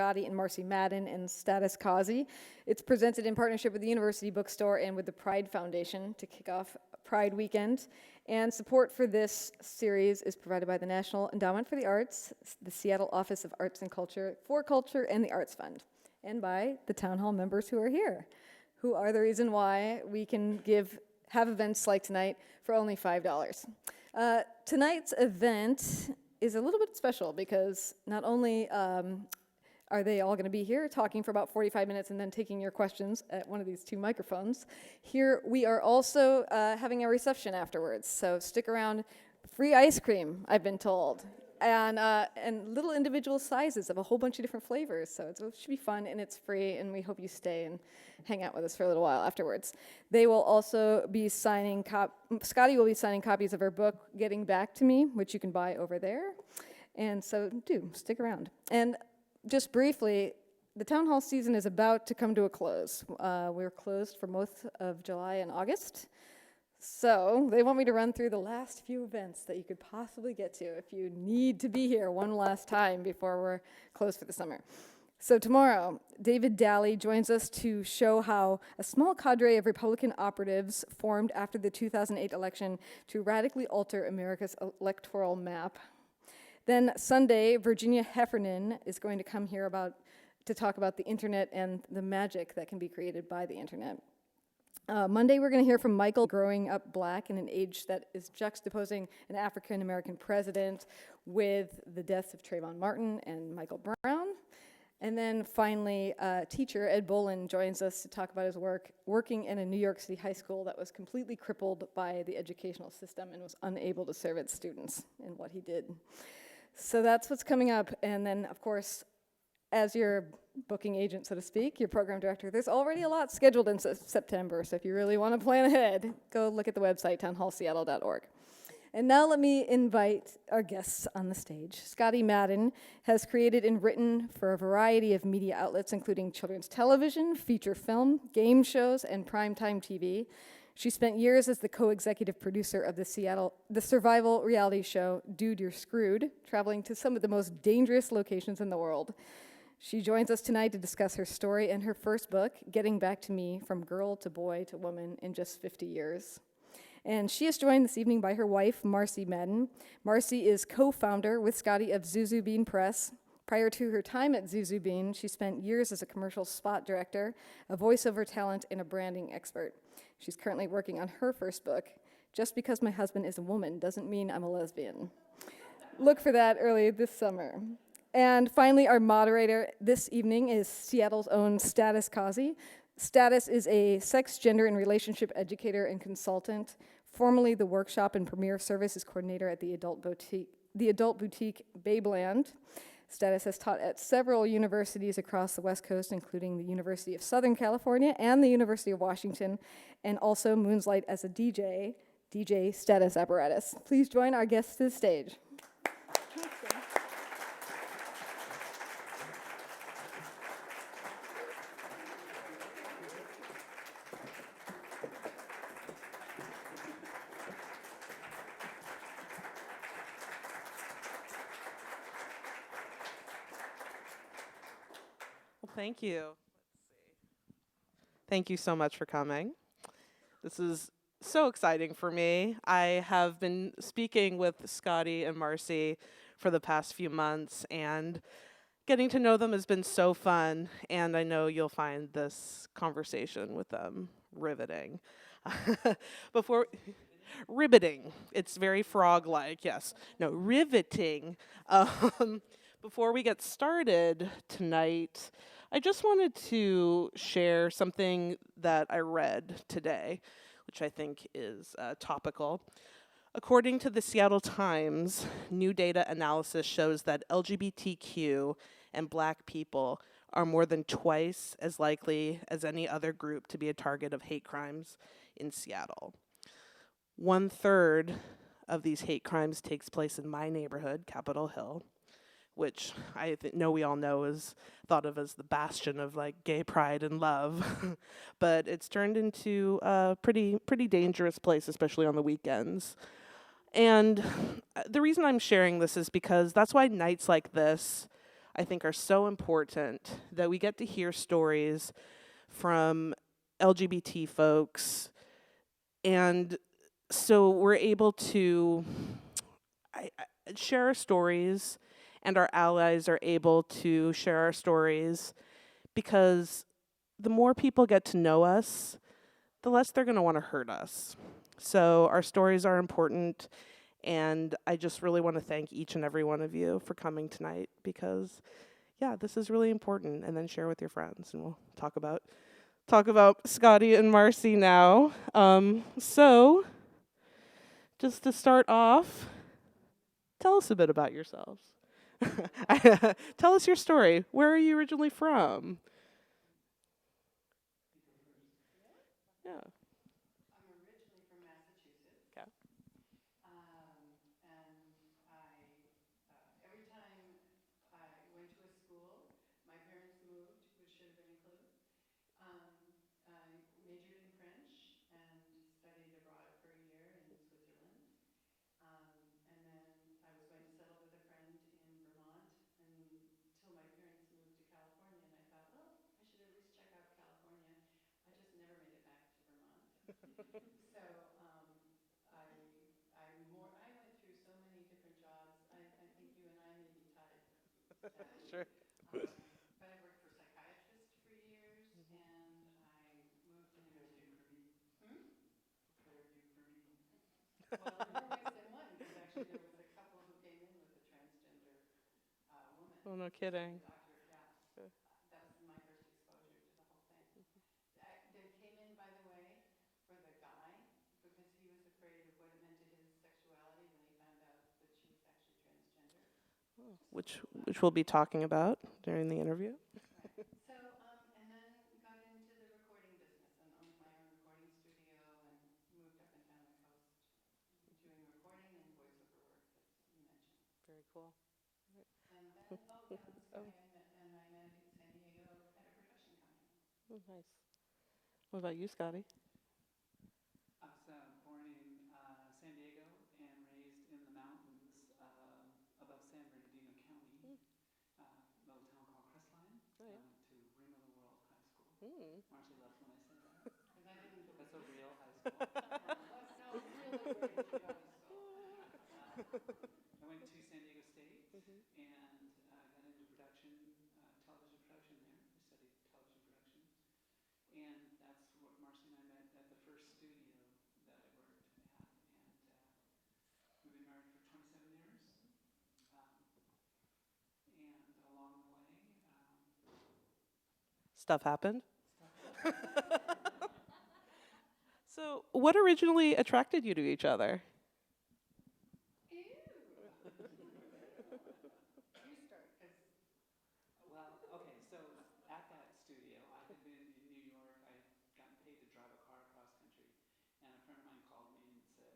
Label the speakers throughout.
Speaker 1: Scottie and Marcy Madden and Status Causey. It's presented in partnership with the University Bookstore and with the Pride Foundation to kick off Pride Weekend. And support for this series is provided by the National Endowment for the Arts, the Seattle Office of Arts and Culture, for Culture, and the Arts Fund, and by the town hall members who are here, who are the reason why we can have events like tonight for only $5. Tonight's event is a little bit special because not only are they all going to be here talking for about 45 minutes and then taking your questions at one of these two microphones. Here we are also having a reception afterwards, so stick around. Free ice cream, I've been told, and little individual sizes of a whole bunch of different flavors, so it should be fun and it's free, and we hope you stay and hang out with us for a little while afterwards. They will also be signing, Scottie will be signing copies of her book, Getting Back to Me, which you can buy over there, and so do stick around. And just briefly, the town hall season is about to come to a close. We're closed for most of July and August. So they want me to run through the last few events that you could possibly get to if you need to be here one last time before we're closed for the summer. So tomorrow, David Daly joins us to show how a small cadre of Republican operatives formed after the 2008 election to radically alter America's electoral map. Then Sunday, Virginia Heffernan is going to come here to talk about the internet and the magic that can be created by the internet. Monday, we're going to hear from Michael, growing up black in an age that is juxtaposing an African-American president with the deaths of Trayvon Martin and Michael Brown. And then finally, teacher Ed Bolin joins us to talk about his work working in a New York City high school that was completely crippled by the educational system and was unable to serve its students, and what he did. So that's what's coming up. And then, of course, as your booking agent, so to speak, your program director, there's already a lot scheduled in September. So if you really want to plan ahead, go look at the website, townhallseattle.org. And now let me invite our guests on the stage. Scottie Madden has created and written for a variety of media outlets, including children's television, feature film, game shows, and primetime TV. She spent years as the co-executive producer of the survival reality show, Dude, You're Screwed, traveling to some of the most dangerous locations in the world. She joins us tonight to discuss her story and her first book, Getting Back to Me, From Girl to Boy to Woman in Just 50 Years. And she is joined this evening by her wife, Marcy Madden. Marcy is co-founder with Scottie of Zuzu Bean Press. Prior to her time at Zuzu Bean, she spent years as a commercial spot director, a voiceover talent, and a branding expert. She's currently working on her first book, Just Because My Husband is a Woman Doesn't Mean I'm a Lesbian. Look for that early this summer. And finally, our moderator this evening is Seattle's own Status Causey. Status is a sex, gender, and relationship educator and consultant, formerly the workshop and premier services coordinator at the adult boutique Babeland. Status has taught at several universities across the West Coast, including the University of Southern California and the University of Washington, and also moonlight as a DJ Status Apparatus. Please join our guests to the stage.
Speaker 2: Thank you. Thank you so much for coming. This is so exciting for me. I have been speaking with Scottie and Marcy for the past few months, and getting to know them has been so fun, and I know you'll find this conversation with them riveting. Riveting. It's very frog-like, yes. No, riveting. Before we get started tonight, I just wanted to share something that I read today, which I think is topical. According to the Seattle Times, new data analysis shows that LGBTQ and Black people are more than twice as likely as any other group to be a target of hate crimes in Seattle. 1/3 of these hate crimes takes place in my neighborhood, Capitol Hill, which I know we all know is thought of as the bastion of like gay pride and love, but it's turned into a pretty dangerous place, especially on the weekends. And the reason I'm sharing this is because that's why nights like this I think are so important, that we get to hear stories from LGBT folks. And so we're able to share our stories, and our allies are able to share our stories, because the more people get to know us, the less they're going to want to hurt us. So our stories are important, and I just really want to thank each and every one of you for coming tonight, because yeah, this is really important. And then share with your friends, and we'll talk about Scottie and Marcy now. So just to start off, tell us a bit about yourselves. Tell us your story. Where are you originally from? Yeah.
Speaker 3: I'm originally from Massachusetts.
Speaker 2: Okay.
Speaker 3: And every time I went to a school, my parents moved, which should have been a clue. I majored in French and studied abroad for a year in Switzerland. And then I was going to settle with a friend in Vermont until my parents moved to California. And I thought, well, I should at least check out California. I just never made it back to Vermont. So I went through so many different jobs. I think you and I may be tied to that.
Speaker 2: Sure.
Speaker 3: But I worked for psychiatrists for years, and I moved into. Fairview for me. Well, there were more ways than one, because actually there was a couple who came in with a transgender woman.
Speaker 2: Oh, no kidding.
Speaker 3: Doctor, yeah. That was my first exposure to the whole thing. They came in, by the way, for the guy, because he was afraid of what it meant to his sexuality when he found out that she was actually transgender.
Speaker 2: Which we'll be talking about during the interview.
Speaker 3: Right. So, and then got into the recording business and owned my own recording studio and moved up and down the coast doing recording and voiceover work that you mentioned.
Speaker 2: Very cool.
Speaker 3: And then, Scottie I met in San Diego at a production company.
Speaker 2: Oh, nice. What about you, Scottie?
Speaker 4: I was born in San Diego and raised in the mountains above San Bernardino County, a little town called Crestline.
Speaker 2: Oh, yeah.
Speaker 4: I went to Ring of the World High School. Marcy loves when I say that.
Speaker 3: Because I didn't believe
Speaker 4: That's a
Speaker 3: it.
Speaker 4: real high school.
Speaker 3: No, really great high school.
Speaker 4: I went to San Diego State and got into production, television production there. I studied television production. And that's what Marcy and I met at the first studio that I worked at. And we've been married for 27 years. And along the way,
Speaker 2: Stuff happened. So, what originally attracted you to each other?
Speaker 3: Ew. You start, because.
Speaker 4: well, okay, so at that studio, I had been in New York. I had gotten paid to drive a car across country. And a friend of mine called me and said,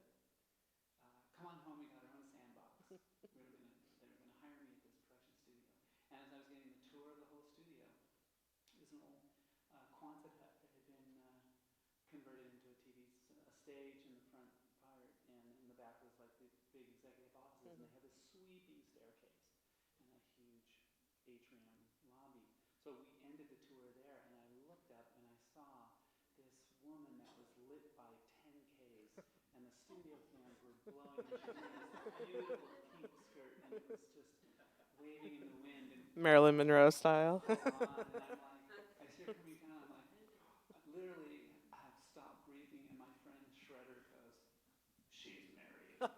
Speaker 4: come on home, we got our own sandbox. They were going to hire me at this production studio. And as I was getting the tour of the whole studio, it was an old Quonset hut that had been converted into a stage in the front part, and in the back was like the big executive offices, and they had this sweeping staircase and a huge atrium lobby. So we ended the tour there, and I looked up and I saw this woman that was lit by 10Ks, and the studio fans were blowing, and she was in this beautiful pink skirt, and it was just waving in the wind, and
Speaker 2: Marilyn Monroe style.
Speaker 4: and I'm like, I see her coming down, I'm like, literally, I have stopped breathing, and my friend Shredder goes, she's married. I'm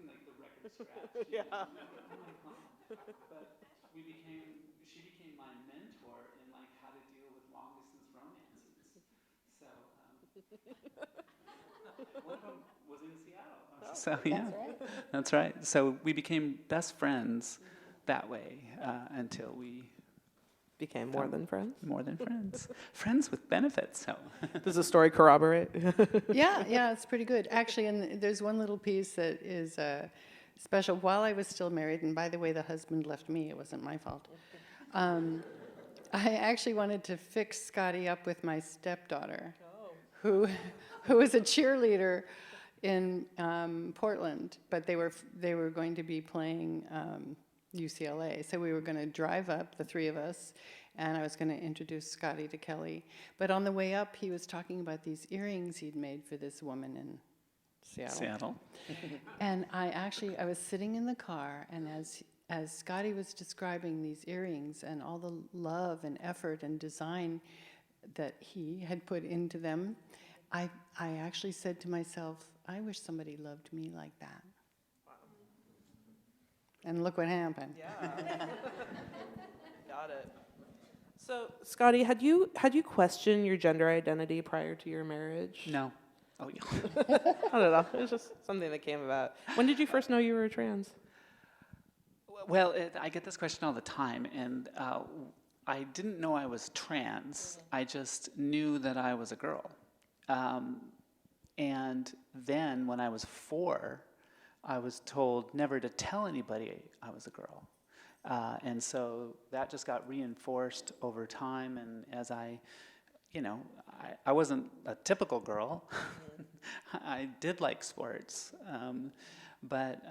Speaker 4: like the record scratch.
Speaker 2: Yeah.
Speaker 4: Oh my God. But she became my mentor in like how to deal with long distance romances. So one of them was in Seattle. So yeah, that's right. So we became best friends that way until we
Speaker 2: Became more than friends.
Speaker 4: more than friends. Friends with benefits. So
Speaker 2: Does the story corroborate?
Speaker 3: Yeah, it's pretty good. Actually, and there's one little piece that is special. While I was still married, and by the way, the husband left me, it wasn't my fault. I actually wanted to fix Scottie up with my stepdaughter, who was a cheerleader in Portland, but they were going to be playing UCLA. So we were going to drive up, the three of us, and I was going to introduce Scottie to Kelly. But on the way up, he was talking about these earrings he'd made for this woman in Seattle. And I was sitting in the car, and as Scottie was describing these earrings and all the love and effort and design that he had put into them, I actually said to myself, I wish somebody loved me like that. And look what happened.
Speaker 2: Yeah. Got it. So, Scottie, had you questioned your gender identity prior to your marriage?
Speaker 4: No. Oh, yeah.
Speaker 2: I don't know. It was just something that came about. When did you first know you were trans?
Speaker 4: Well, I get this question all the time, and I didn't know I was trans. I just knew that I was a girl. And then when I was 4, I was told never to tell anybody I was a girl. And so that just got reinforced over time, and as I wasn't a typical girl. I did like sports, but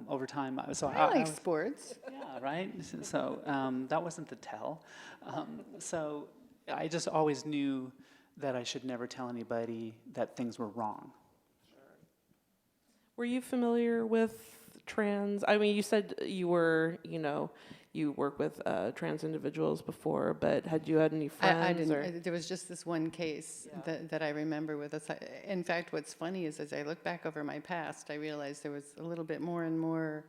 Speaker 4: over time,
Speaker 3: I like sports.
Speaker 4: Yeah, right? So that wasn't the tell. So I just always knew that I should never tell anybody that things were wrong.
Speaker 2: Were you familiar with trans? I mean, you said you were, you work with trans individuals before, but had you had any friends?
Speaker 3: I didn't. There was just this one case that I remember with us. In fact, what's funny is as I look back over my past, I realized there was a little bit more and more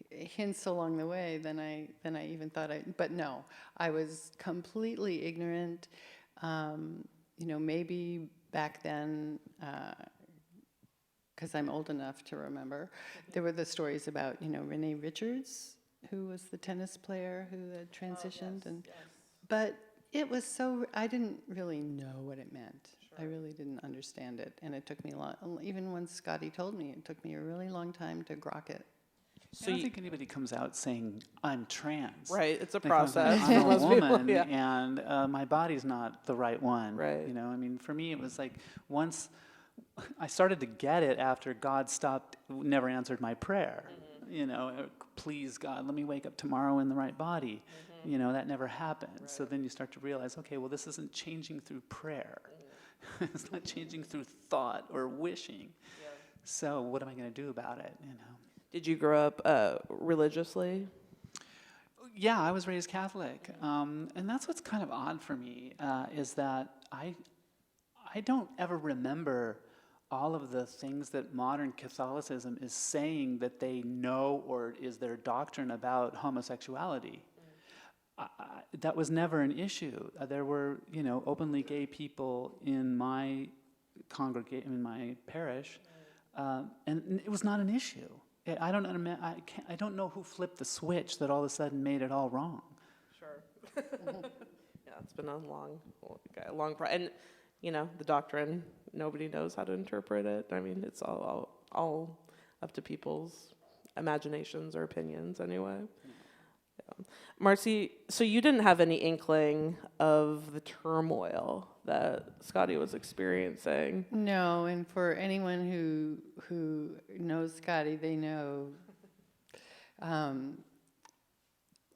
Speaker 3: hints along the way than I even thought. But no, I was completely ignorant. Maybe back then, because I'm old enough to remember, there were the stories about Renee Richards, who was the tennis player who had transitioned, but it was I didn't really know what it meant. Sure. I really didn't understand it, and it took me a lot. Even when Scottie told me, it took me a really long time to grok it.
Speaker 4: So I don't think anybody comes out saying I'm trans.
Speaker 2: Right, it's a
Speaker 4: They come
Speaker 2: process.
Speaker 4: saying, I'm a
Speaker 2: Most people,
Speaker 4: woman,
Speaker 2: yeah.
Speaker 4: and my body's not the right one.
Speaker 2: Right.
Speaker 4: I mean, for me, it was like once I started to get it after God never answered my prayer. Please, God, let me wake up tomorrow in the right body. That never happened. Right. So then you start to realize, okay, well, this isn't changing through prayer. It's not changing through thought or wishing. Yeah. So what am I going to do about it?
Speaker 2: Did you grow up religiously?
Speaker 4: Yeah, I was raised Catholic, and that's what's kind of odd for me is that I don't ever remember all of the things that modern Catholicism is saying that they know or is their doctrine about homosexuality. That was never an issue. There were, openly gay people in my congregation, in my parish, and it was not an issue. I don't know who flipped the switch that all of a sudden made it all wrong.
Speaker 2: Sure. Yeah, it's been a long and the doctrine, nobody knows how to interpret it. I mean, it's all up to people's imaginations or opinions anyway. Yeah. Marcy, so you didn't have any inkling of the turmoil that Scottie was experiencing?
Speaker 3: No, and for anyone who knows Scottie, they know.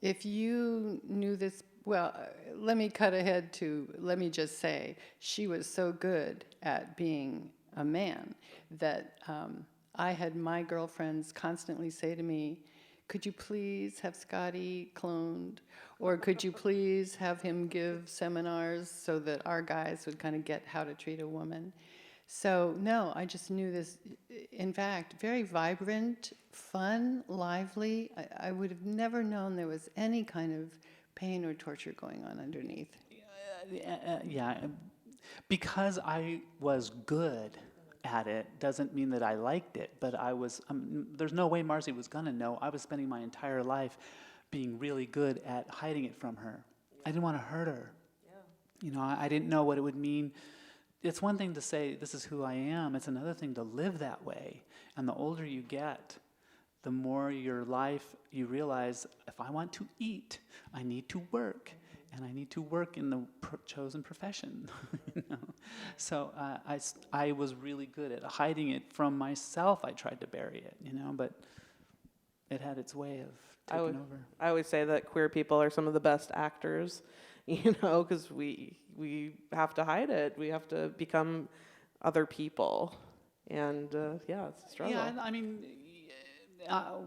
Speaker 3: If you knew this, well, let me cut ahead let me just say, she was so good at being a man that I had my girlfriends constantly say to me, could you please have Scottie cloned? Or could you please have him give seminars so that our guys would kind of get how to treat a woman? So no, I just knew this, in fact, very vibrant, fun, lively. I would have never known there was any kind of pain or torture going on underneath.
Speaker 4: Yeah, because I was good at it doesn't mean that I liked it, but I was, there's no way Marcy was gonna know. I was spending my entire life being really good at hiding it from her. Yeah. I didn't want to hurt her. Yeah. I didn't know what it would mean. It's one thing to say, this is who I am. It's another thing to live that way. And the older you get, the more your life, you realize, if I want to eat, I need to work. And I need to work in the chosen profession. So I was really good at hiding it from myself. I tried to bury it, but it had its way of taken over.
Speaker 2: I always say that queer people are some of the best actors, because we have to hide it. We have to become other people, and it's a struggle.
Speaker 4: Yeah, and I mean,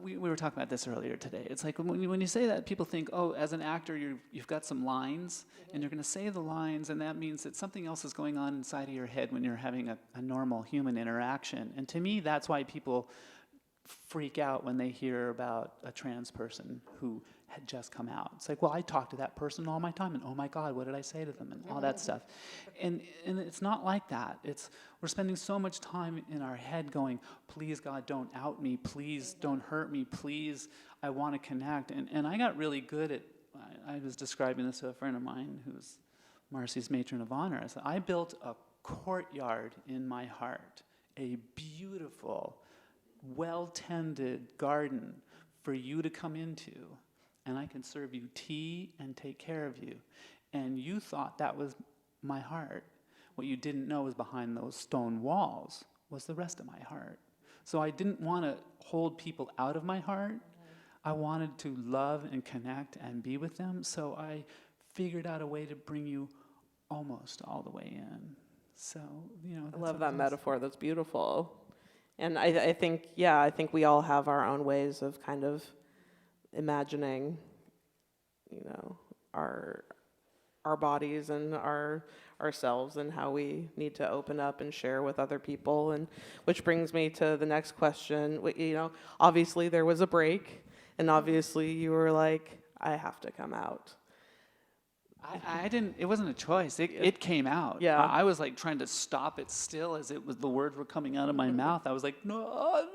Speaker 4: we were talking about this earlier today. It's like when you say that, people think, oh, as an actor, you've got some lines, and you're going to say the lines, and that means that something else is going on inside of your head when you're having a normal human interaction. And to me, that's why people freak out when they hear about a trans person who had just come out. It's like, well, I talk to that person all my time, and oh my God, what did I say to them, and all that stuff. And it's not like that. We're spending so much time in our head going, please God, don't out me, please don't hurt me, please, I want to connect. And I got really good at, I was describing this to a friend of mine who's Marcy's matron of honor. I said, I built a courtyard in my heart, a beautiful, well-tended garden for you to come into, and I can serve you tea and take care of you. And you thought that was my heart. What you didn't know was behind those stone walls was the rest of my heart. So I didn't want to hold people out of my heart. I wanted to love and connect and be with them, so I figured out a way to bring you almost all the way in. So,
Speaker 2: I love that metaphor. That's beautiful. And I think we all have our own ways of kind of imagining, our bodies and ourselves and how we need to open up and share with other people. And which brings me to the next question. Obviously there was a break, and obviously you were like, I have to come out.
Speaker 4: I didn't. It wasn't a choice. It came out.
Speaker 2: Yeah.
Speaker 4: I was like trying to stop it still as the words were coming out of my mouth. I was like, no,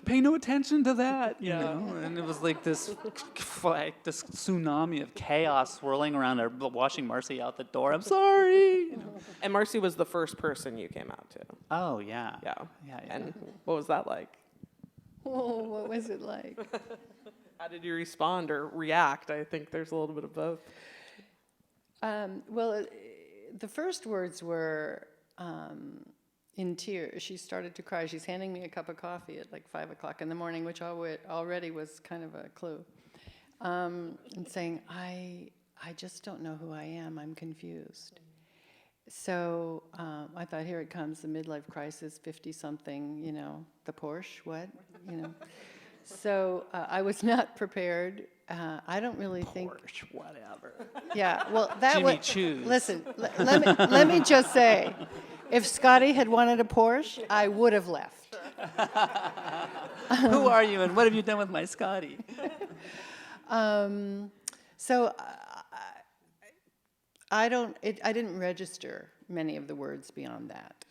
Speaker 4: pay no attention to that. And it was like this tsunami of chaos swirling around her, washing Marcy out the door. I'm sorry.
Speaker 2: And Marcy was the first person you came out to.
Speaker 4: Oh yeah.
Speaker 2: Yeah.
Speaker 4: Yeah.
Speaker 2: And what was that like?
Speaker 3: Oh, what was it like?
Speaker 2: How did you respond or react? I think there's a little bit of both.
Speaker 3: Well, the first words were in tears. She started to cry. She's handing me a cup of coffee at like 5 o'clock in the morning, which already was kind of a clue. And saying, I just don't know who I am. I'm confused. So I thought, here it comes, the midlife crisis, 50-something, the Porsche, what, So I was not prepared. I don't really think.
Speaker 4: Porsche, whatever.
Speaker 3: Yeah, well, that
Speaker 4: Jimmy
Speaker 3: would.
Speaker 4: Choo's.
Speaker 3: Listen, let me just say, if Scottie had wanted a Porsche, I would have left.
Speaker 4: Who are you, and what have you done with my Scottie?
Speaker 3: So I didn't register many of the words beyond that.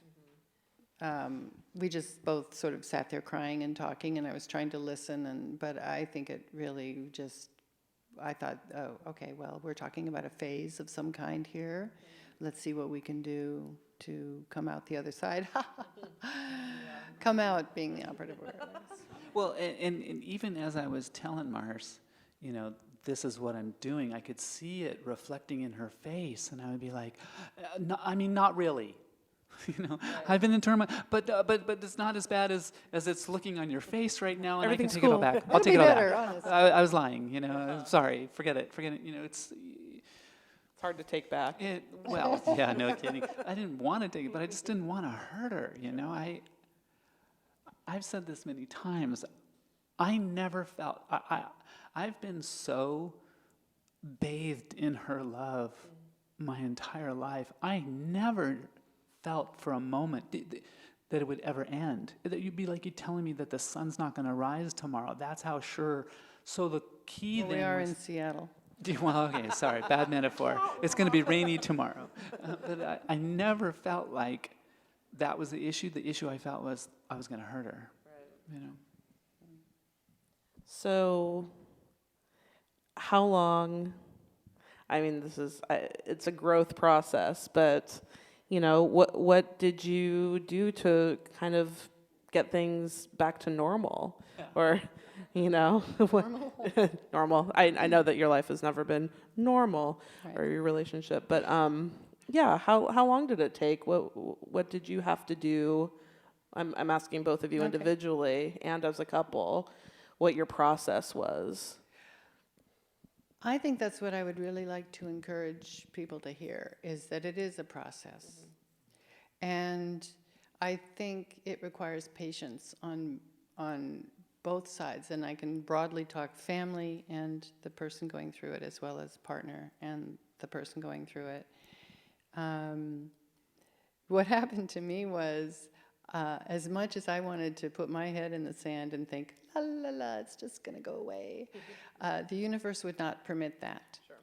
Speaker 3: We just both sort of sat there crying and talking, and I was trying to listen, but I think it really just, I thought, oh, okay, well, we're talking about a phase of some kind here. Let's see what we can do to come out the other side. Come out being the operative word.
Speaker 4: Well, and even as I was telling Mars, this is what I'm doing, I could see it reflecting in her face, and I would be like, not really. I've been in turmoil, but it's not as bad as it's looking on your face right now, and
Speaker 2: Everything's
Speaker 4: I can take it all
Speaker 2: cool.
Speaker 4: back. I'll take it all
Speaker 3: better,
Speaker 4: back.
Speaker 3: honestly.
Speaker 4: I was lying, sorry, forget it. It's
Speaker 2: hard to take back.
Speaker 4: Well, yeah, no kidding. I didn't want to take it, but I just didn't want to hurt her, I've said this many times. I never felt, I've been so bathed in her love my entire life. I never felt for a moment that it would ever end. That you'd be like, you're telling me that the sun's not going to rise tomorrow. That's how sure. So the key then
Speaker 3: We are
Speaker 4: was,
Speaker 3: in Seattle.
Speaker 4: well, okay, sorry, bad metaphor. It's going to be rainy tomorrow. But I never felt like that was the issue. The issue I felt was I was going to hurt her. Right.
Speaker 2: So, how long? I mean, it's a growth process, but what did you do to kind of get things back to normal, or normal? I know that your life has never been normal,
Speaker 3: Right.
Speaker 2: or your relationship, but how long did it take? What did you have to do? I'm asking both of you
Speaker 3: Okay.
Speaker 2: individually and as a couple. what your process was.
Speaker 3: I think that's what I would really like to encourage people to hear, is that it is a process. And I think it requires patience on both sides. And I can broadly talk family and the person going through it, as well as partner and the person going through it. What happened to me was, as much as I wanted to put my head in the sand and think, la la la, it's just going to go away, the universe would not permit that. Sure.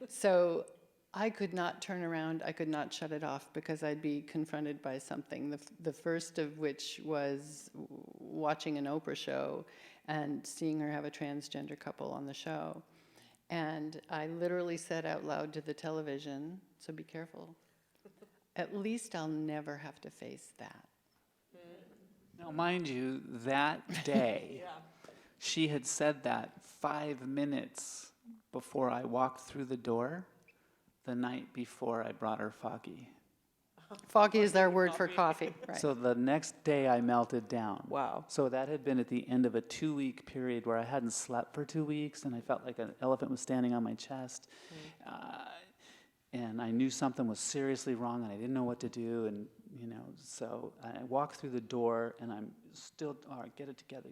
Speaker 3: So I could not turn around, I could not shut it off, because I'd be confronted by something. The first of which was watching an Oprah show and seeing her have a transgender couple on the show. And I literally said out loud to the television, so be careful. At least I'll never have to face that.
Speaker 4: Now, mind you, that day, she had said that 5 minutes before I walked through the door, the night before I brought her Foggy.
Speaker 3: Foggy is our word for coffee, right?
Speaker 4: So the next day I melted down.
Speaker 2: Wow.
Speaker 4: So that had been at the end of a 2-week period where I hadn't slept for 2 weeks, and I felt like an elephant was standing on my chest. And I knew something was seriously wrong, and I didn't know what to do. And, so I walked through the door, and I'm still, all right, get it together,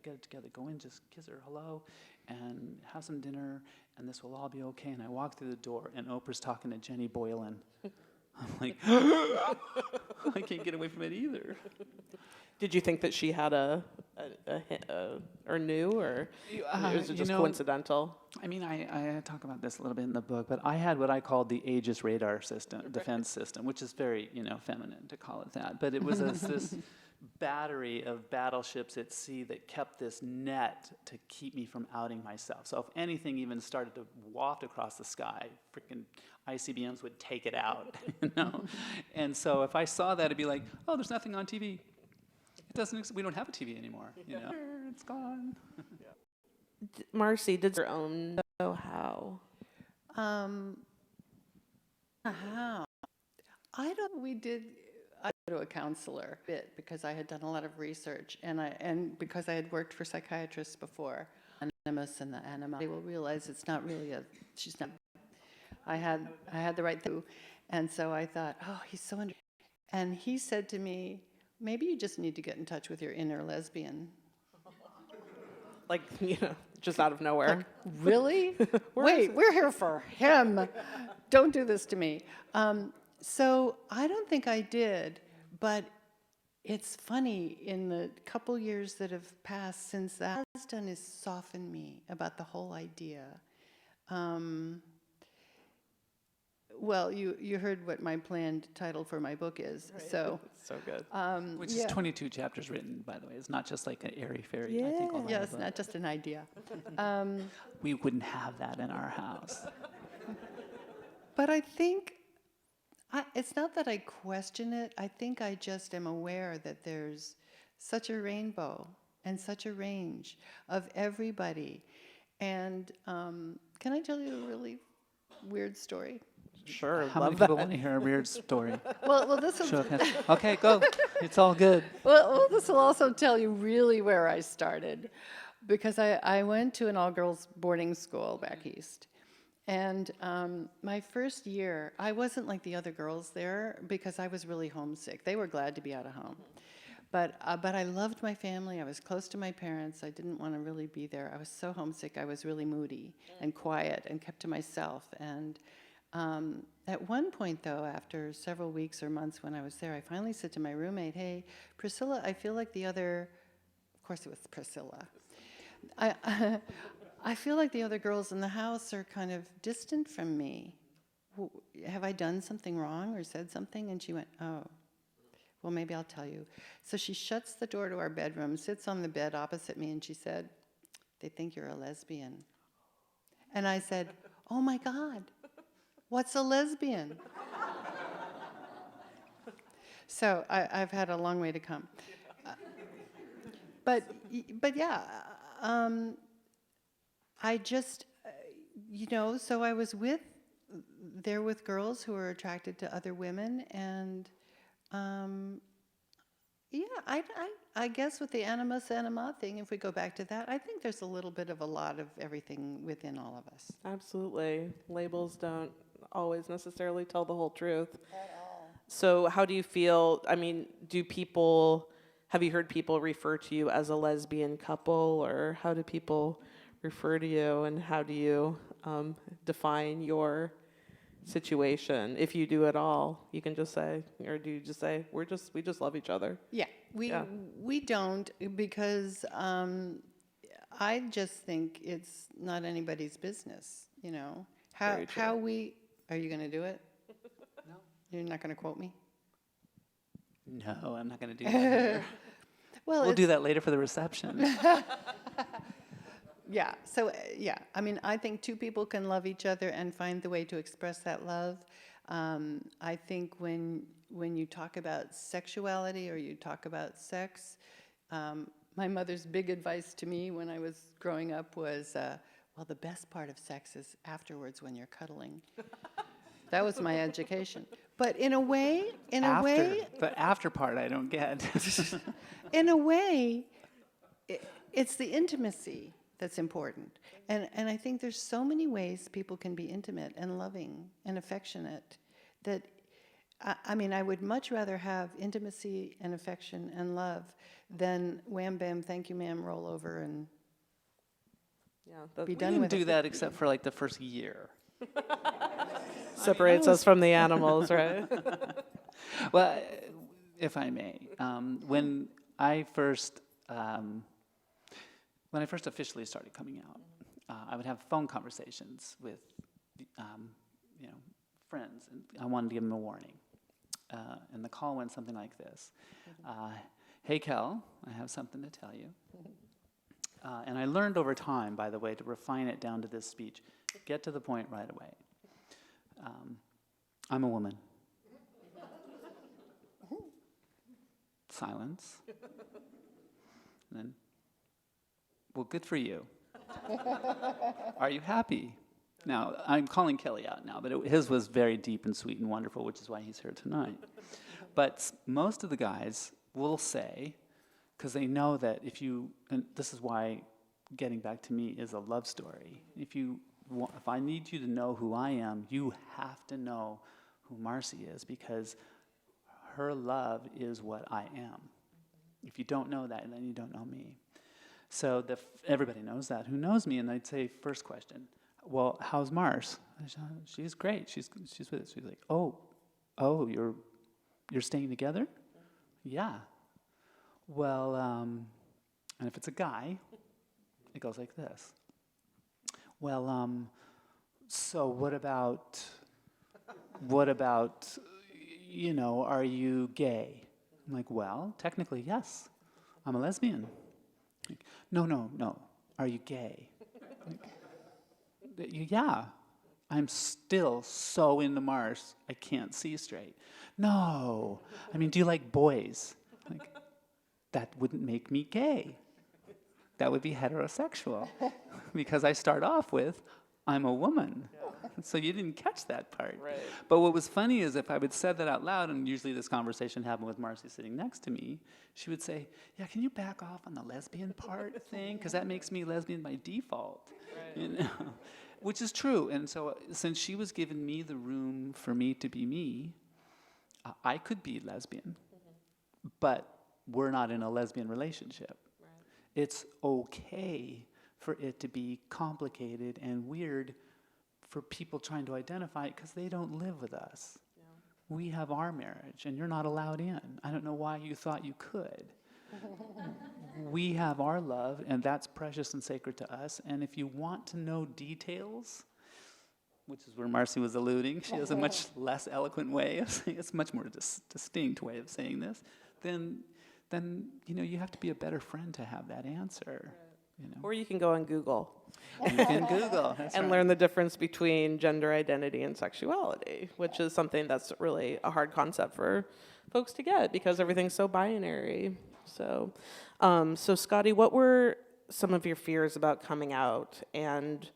Speaker 4: go in, just kiss her hello, and have some dinner, and this will all be okay. And I walked through the door, and Oprah's talking to Jenny Boylan. I'm like, I can't get away from it either.
Speaker 2: Did you think that she had or knew, or was it just coincidental?
Speaker 4: I mean, I talk about this a little bit in the book, but I had what I called the Aegis radar system, defense system, which is very, feminine to call it that. But it was this battery of battleships at sea that kept this net to keep me from outing myself. So if anything even started to waft across the sky, freaking ICBMs would take it out, And so if I saw that, it'd be like, oh, there's nothing on TV. It doesn't. We don't have a TV anymore. It's gone.
Speaker 2: Marcy, did your own know how?
Speaker 3: How? I don't. We did. I go to a counselor a bit because I had done a lot of research, and because I had worked for psychiatrists before. Animus and the anima. They will realize it's not really she's not. I had the right thing, and so I thought, oh, he's so under. And he said to me, maybe you just need to get in touch with your inner lesbian.
Speaker 2: Like, just out of nowhere.
Speaker 3: Like, really? Wait, we're here for him. Don't do this to me. So I don't think I did, but it's funny, in the couple years that have passed since that has done is soften me about the whole idea. Well, you heard what my planned title for my book is, right. So
Speaker 2: so good.
Speaker 4: Which is 22 chapters written, by the way. It's not just like an airy-fairy.
Speaker 3: Yeah,
Speaker 4: I think
Speaker 3: yes, not just an idea.
Speaker 4: We wouldn't have that in our house.
Speaker 3: But I think it's not that I question it. I think I just am aware that there's such a rainbow and such a range of everybody. And can I tell you a really weird story?
Speaker 2: Sure.
Speaker 4: How many people want to hear a weird story?
Speaker 3: Well, this will.
Speaker 4: Show of hands. Okay, go. It's all good.
Speaker 3: Well, this will also tell you really where I started, because I went to an all-girls boarding school back east, and my first year, I wasn't like the other girls there because I was really homesick. They were glad to be out of home, but I loved my family. I was close to my parents. I didn't want to really be there. I was so homesick. I was really moody and quiet and kept to myself. And at one point, though, after several weeks or months when I was there, I finally said to my roommate, hey, Priscilla, I feel like the other, of course it was Priscilla, I feel like the other girls in the house are kind of distant from me. Have I done something wrong or said something? And she went, oh, well, maybe I'll tell you. So she shuts the door to our bedroom, sits on the bed opposite me, and she said, they think you're a lesbian. And I said, oh my God. What's a lesbian? So I've had a long way to come. But yeah, I just, so I was there with girls who were attracted to other women, and yeah, I guess with the animus anima thing, if we go back to that, I think there's a little bit of a lot of everything within all of us.
Speaker 2: Absolutely. Labels don't always necessarily tell the whole truth. At all. So how do you feel, I mean, have you heard people refer to you as a lesbian couple, or how do people refer to you, and how do you define your situation? If you do at all, you can just say, or do you just say, we just love each other?
Speaker 3: Yeah, we don't, because I just think it's not anybody's business, you know.
Speaker 2: Very true.
Speaker 3: Are you going to do it?
Speaker 4: No.
Speaker 3: You're not going to quote me?
Speaker 4: No, I'm not going to do that here.
Speaker 3: Well,
Speaker 4: We'll do that later for the reception.
Speaker 3: Yeah, so, I mean, I think two people can love each other and find the way to express that love. I think when you talk about sexuality or you talk about sex, my mother's big advice to me when I was growing up was, well, the best part of sex is afterwards when you're cuddling. That was my education. But in a way,
Speaker 4: The after part I don't get.
Speaker 3: in a way, it's the intimacy that's important. And I think there's so many ways people can be intimate and loving and affectionate that, I mean, I would much rather have intimacy and affection and love than wham, bam, thank you, ma'am, roll over and
Speaker 2: Yeah,
Speaker 3: be
Speaker 4: We
Speaker 3: done
Speaker 4: didn't
Speaker 3: with
Speaker 4: do
Speaker 3: it.
Speaker 4: that except for like the first year.
Speaker 2: separates us from the animals, right?
Speaker 4: Well, if I may, when I first officially started coming out, I would have phone conversations with, friends, and I wanted to give them a warning. And the call went something like this: "Hey, Kel, I have something to tell you." And I learned over time, by the way, to refine it down to this speech: get to the point right away. I'm a woman. Silence. And then, well, good for you. Are you happy? Now, I'm calling Kelly out now, but his was very deep and sweet and wonderful, which is why he's here tonight. But most of the guys will say, because they know that and this is why getting back to me is a love story. If I need you to know who I am, you have to know who Marcy is, because her love is what I am. If you don't know that, then you don't know me. So everybody knows that. Who knows me? And I'd say, first question, well, how's Mars? She's great. She's with us. She's like, oh, you're staying together? Yeah. Well, and if it's a guy, it goes like this. Well, so what about, are you gay? I'm like, well, technically, yes. I'm a lesbian. Like, no. Are you gay? Like, yeah. I'm still so into Mars, I can't see straight. No. I mean, do you like boys? Like, that wouldn't make me gay. That would be heterosexual. Because I start off with, I'm a woman. Yeah. So you didn't catch that part.
Speaker 2: Right.
Speaker 4: But what was funny is if I would said that out loud, and usually this conversation happened with Marcy sitting next to me, she would say, yeah, can you back off on the lesbian part thing? Because that makes me lesbian by default. Right. Which is true. And so since she was giving me the room for me to be me, I could be lesbian. But we're not in a lesbian relationship. Right. It's okay for it to be complicated and weird for people trying to identify it because they don't live with us. Yeah. We have our marriage, and you're not allowed in. I don't know why you thought you could. We have our love, and that's precious and sacred to us. And if you want to know details, which is where Marcy was alluding, she has a much less eloquent way of saying, it's a much more distinct way of saying this, then you have to be a better friend to have that answer. Right.
Speaker 2: Or you can go on Google.
Speaker 4: You can Google. That's
Speaker 2: and
Speaker 4: right.
Speaker 2: learn the difference between gender identity and sexuality, which is something that's really a hard concept for folks to get because everything's so binary. So, Scottie, what were some of your fears about coming out? And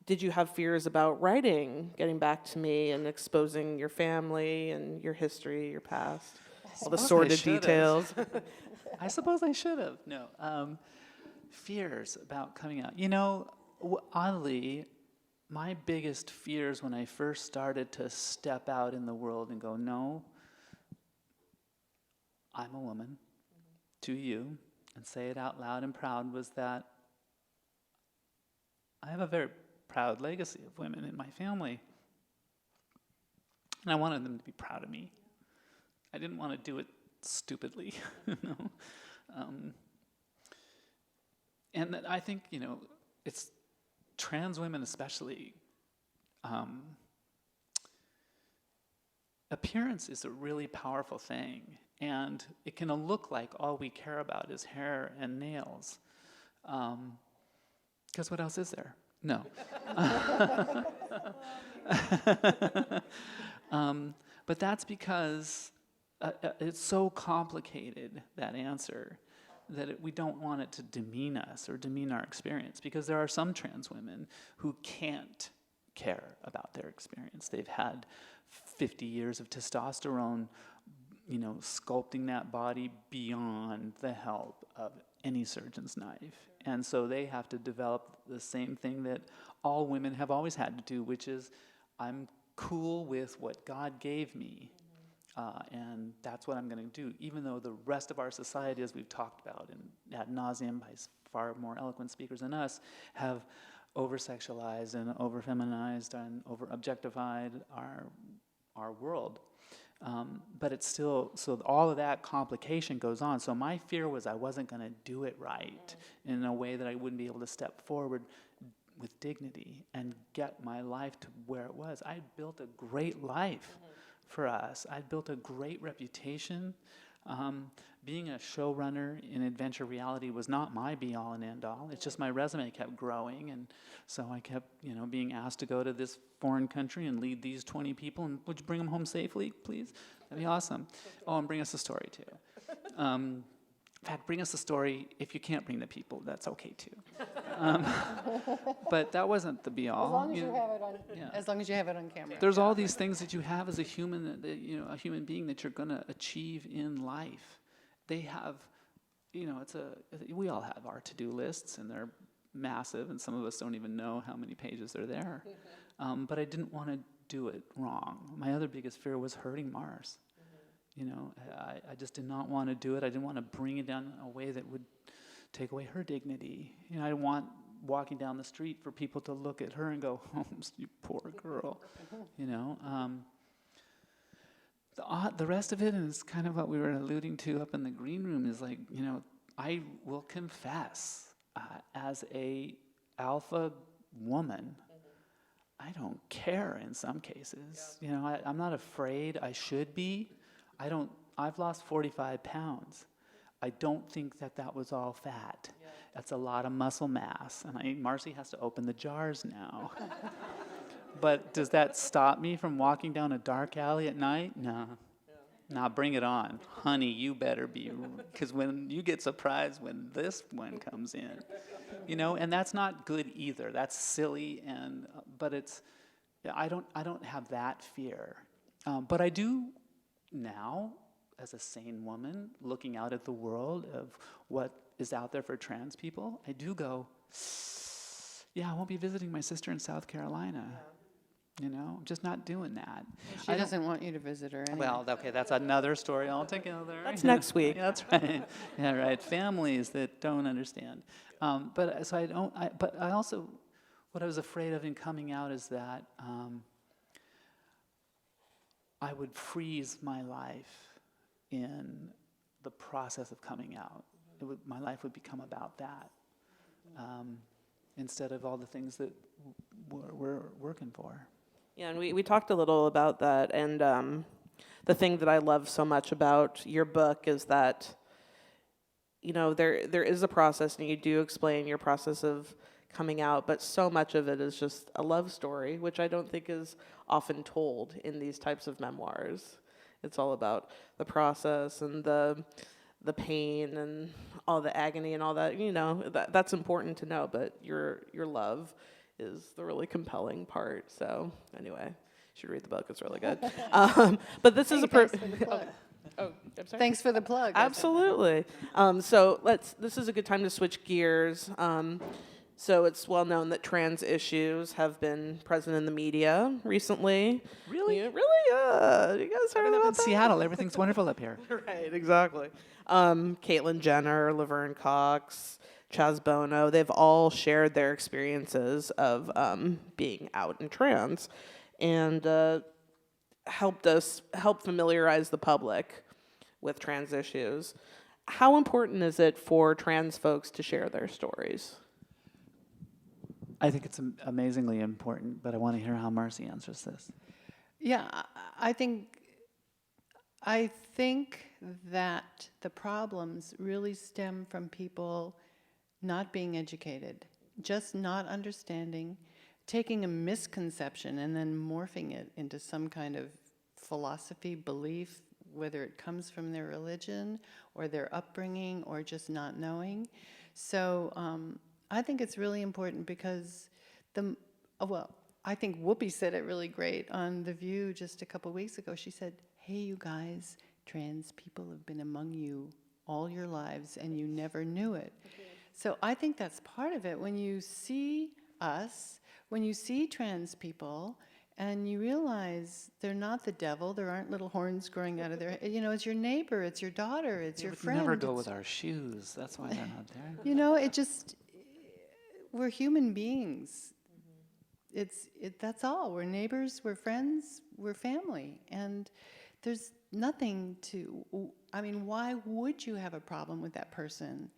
Speaker 2: did you have fears about writing, getting back to me and exposing your family and your history, your past, all the sordid details?
Speaker 4: I suppose I should have. No. Fears about coming out. Oddly, my biggest fears when I first started to step out in the world and go, no, I'm a woman, to you, and say it out loud and proud, was that I have a very proud legacy of women in my family. And I wanted them to be proud of me. I didn't want to do it stupidly, And that I think, it's trans women especially. Appearance is a really powerful thing, and it can look like all we care about is hair and nails. Because what else is there? No. But that's because it's so complicated, that answer, that we don't want it to demean us or demean our experience, because there are some trans women who can't care about their experience. They've had 50 years of testosterone, sculpting that body beyond the help of any surgeon's knife. And so they have to develop the same thing that all women have always had to do, which is, I'm cool with what God gave me. And that's what I'm going to do, even though the rest of our society, as we've talked about and ad nauseum by far more eloquent speakers than us, have over-sexualized and over-feminized and over-objectified our world. But it's still, so all of that complication goes on. So my fear was I wasn't going to do it right in a way that I wouldn't be able to step forward with dignity and get my life to where it was. I built a great life for us. I built a great reputation. Being a showrunner in adventure reality was not my be-all and end-all. It's just my resume kept growing, and so I kept, being asked to go to this foreign country and lead these 20 people, and would you bring them home safely, please? That'd be awesome. Oh, and bring us a story, too. In fact, bring us a story. If you can't bring the people, that's okay, too. But that wasn't the be-all.
Speaker 3: As long as you have it on, as long as you have it on camera.
Speaker 4: There's all these things that you have as a human, a human being that you're going to achieve in life. They have, we all have our to-do lists, and they're massive, and some of us don't even know how many pages are there. But I didn't want to do it wrong. My other biggest fear was hurting Mars. I just did not want to do it. I didn't want to bring it down in a way that would take away her dignity. I didn't want walking down the street for people to look at her and go, "Oh, you poor girl," The rest of it, and it's kind of what we were alluding to up in the green room, is like, I will confess, as a alpha woman, I don't care in some cases. I'm not afraid. I should be. I've lost 45 pounds. I don't think that was all fat. That's a lot of muscle mass. And Marcy has to open the jars now. But does that stop me from walking down a dark alley at night? No. Now bring it on. Honey, you better be, because when you get surprised when this one comes in, and that's not good either. That's silly, but I don't have that fear. But I do now, as a sane woman, looking out at the world of what is out there for trans people, I do go, I won't be visiting my sister in South Carolina. I'm just not doing that.
Speaker 3: She doesn't want you to visit her anyway.
Speaker 4: Well, okay, that's another story altogether.
Speaker 2: That's next week.
Speaker 4: That's right. Yeah, right. Families that don't understand. But I also, what I was afraid of in coming out is that I would freeze my life in the process of coming out. My life would become about that, instead of all the things that we're working for.
Speaker 2: Yeah, and we talked a little about that, and the thing that I love so much about your book is that, there is a process, and you do explain your process of coming out, but so much of it is just a love story, which I don't think is often told in these types of memoirs. It's all about the process and the pain and all the agony and all that. That's important to know, but your love is the really compelling part. So anyway, should read the book. It's really good. But this is a
Speaker 3: Thanks for the plug.
Speaker 2: Oh, I'm sorry.
Speaker 3: Thanks for the plug.
Speaker 2: Absolutely. So this is a good time to switch gears. So it's well known that trans issues have been present in the media recently.
Speaker 4: Really?
Speaker 2: Yeah, really? You guys heard
Speaker 4: I live in
Speaker 2: about that?
Speaker 4: Seattle. Everything's wonderful up here.
Speaker 2: Right, exactly. Caitlyn Jenner, Laverne Cox, Chaz Bono, they've all shared their experiences of being out and trans, and help familiarize the public with trans issues. How important is it for trans folks to share their stories?
Speaker 4: I think it's amazingly important, but I want to hear how Marcy answers this.
Speaker 3: Yeah, I think that the problems really stem from people not being educated, just not understanding, taking a misconception and then morphing it into some kind of philosophy, belief, whether it comes from their religion or their upbringing or just not knowing. So I think it's really important because I think Whoopi said it really great on The View just a couple weeks ago. She said, hey, you guys, trans people have been among you all your lives and you never knew it. Okay. So I think that's part of it. When you see us, when you see trans people, and you realize they're not the devil, there aren't little horns growing out of their head. You know, it's your neighbor, it's your daughter, it's your friend.
Speaker 4: We never go with our shoes. That's why they're not there.
Speaker 3: You know, we're human beings. That's all. We're neighbors, we're friends, we're family. And there's nothing why would you have a problem with that person?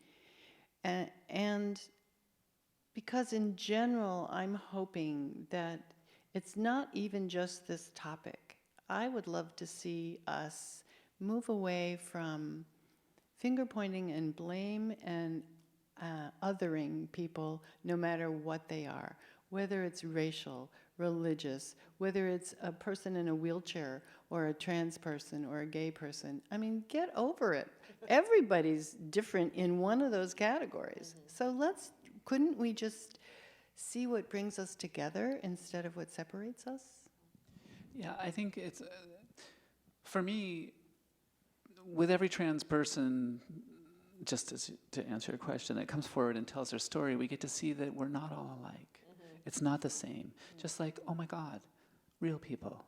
Speaker 3: And because in general, I'm hoping that it's not even just this topic. I would love to see us move away from finger pointing and blame and othering people no matter what they are, whether it's racial, religious, whether it's a person in a wheelchair or a trans person or a gay person. I mean, get over it. Everybody's different in one of those categories. Mm-hmm. So couldn't we just see what brings us together instead of what separates us?
Speaker 4: Yeah, I think it's, for me, with every trans person, just to answer your question, that comes forward and tells their story, we get to see that we're not all alike. Mm-hmm. It's not the same. Mm-hmm. Just like, oh my God, real people.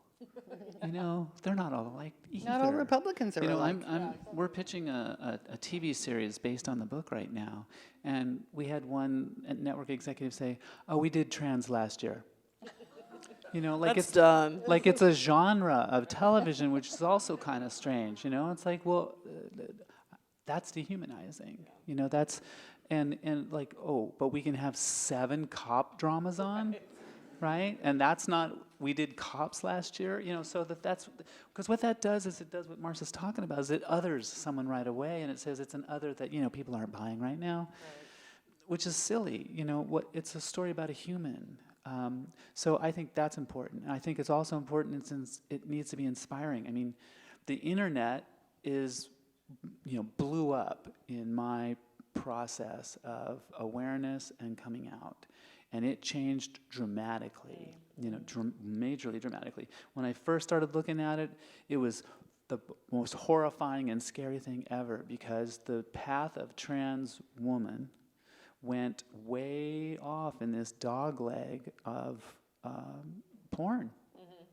Speaker 4: You know, they're not all alike either.
Speaker 3: Not all Republicans are alike.
Speaker 4: We're pitching a TV series based on the book right now, and we had one network executive say, "Oh, we did trans last year." You know, like it's done. Like it's a genre of television, which is also kind of strange. You know, it's like, well, that's dehumanizing. You know, that's and like, oh, but we can have 7 cop dramas on. Right? And that's not, we did cops last year, you know, so that's, because what that does is it does what Marcy's talking about, is it others someone right away, and it says it's an other that, you know, people aren't buying right now, which is silly, you know, it's a story about a human. So I think that's important. And I think it's also important since it needs to be inspiring. I mean, the internet blew up in my process of awareness and coming out. And it changed dramatically, you know, majorly dramatically. When I first started looking at it, it was the most horrifying and scary thing ever, because the path of trans woman went way off in this dogleg of porn. Mm-hmm.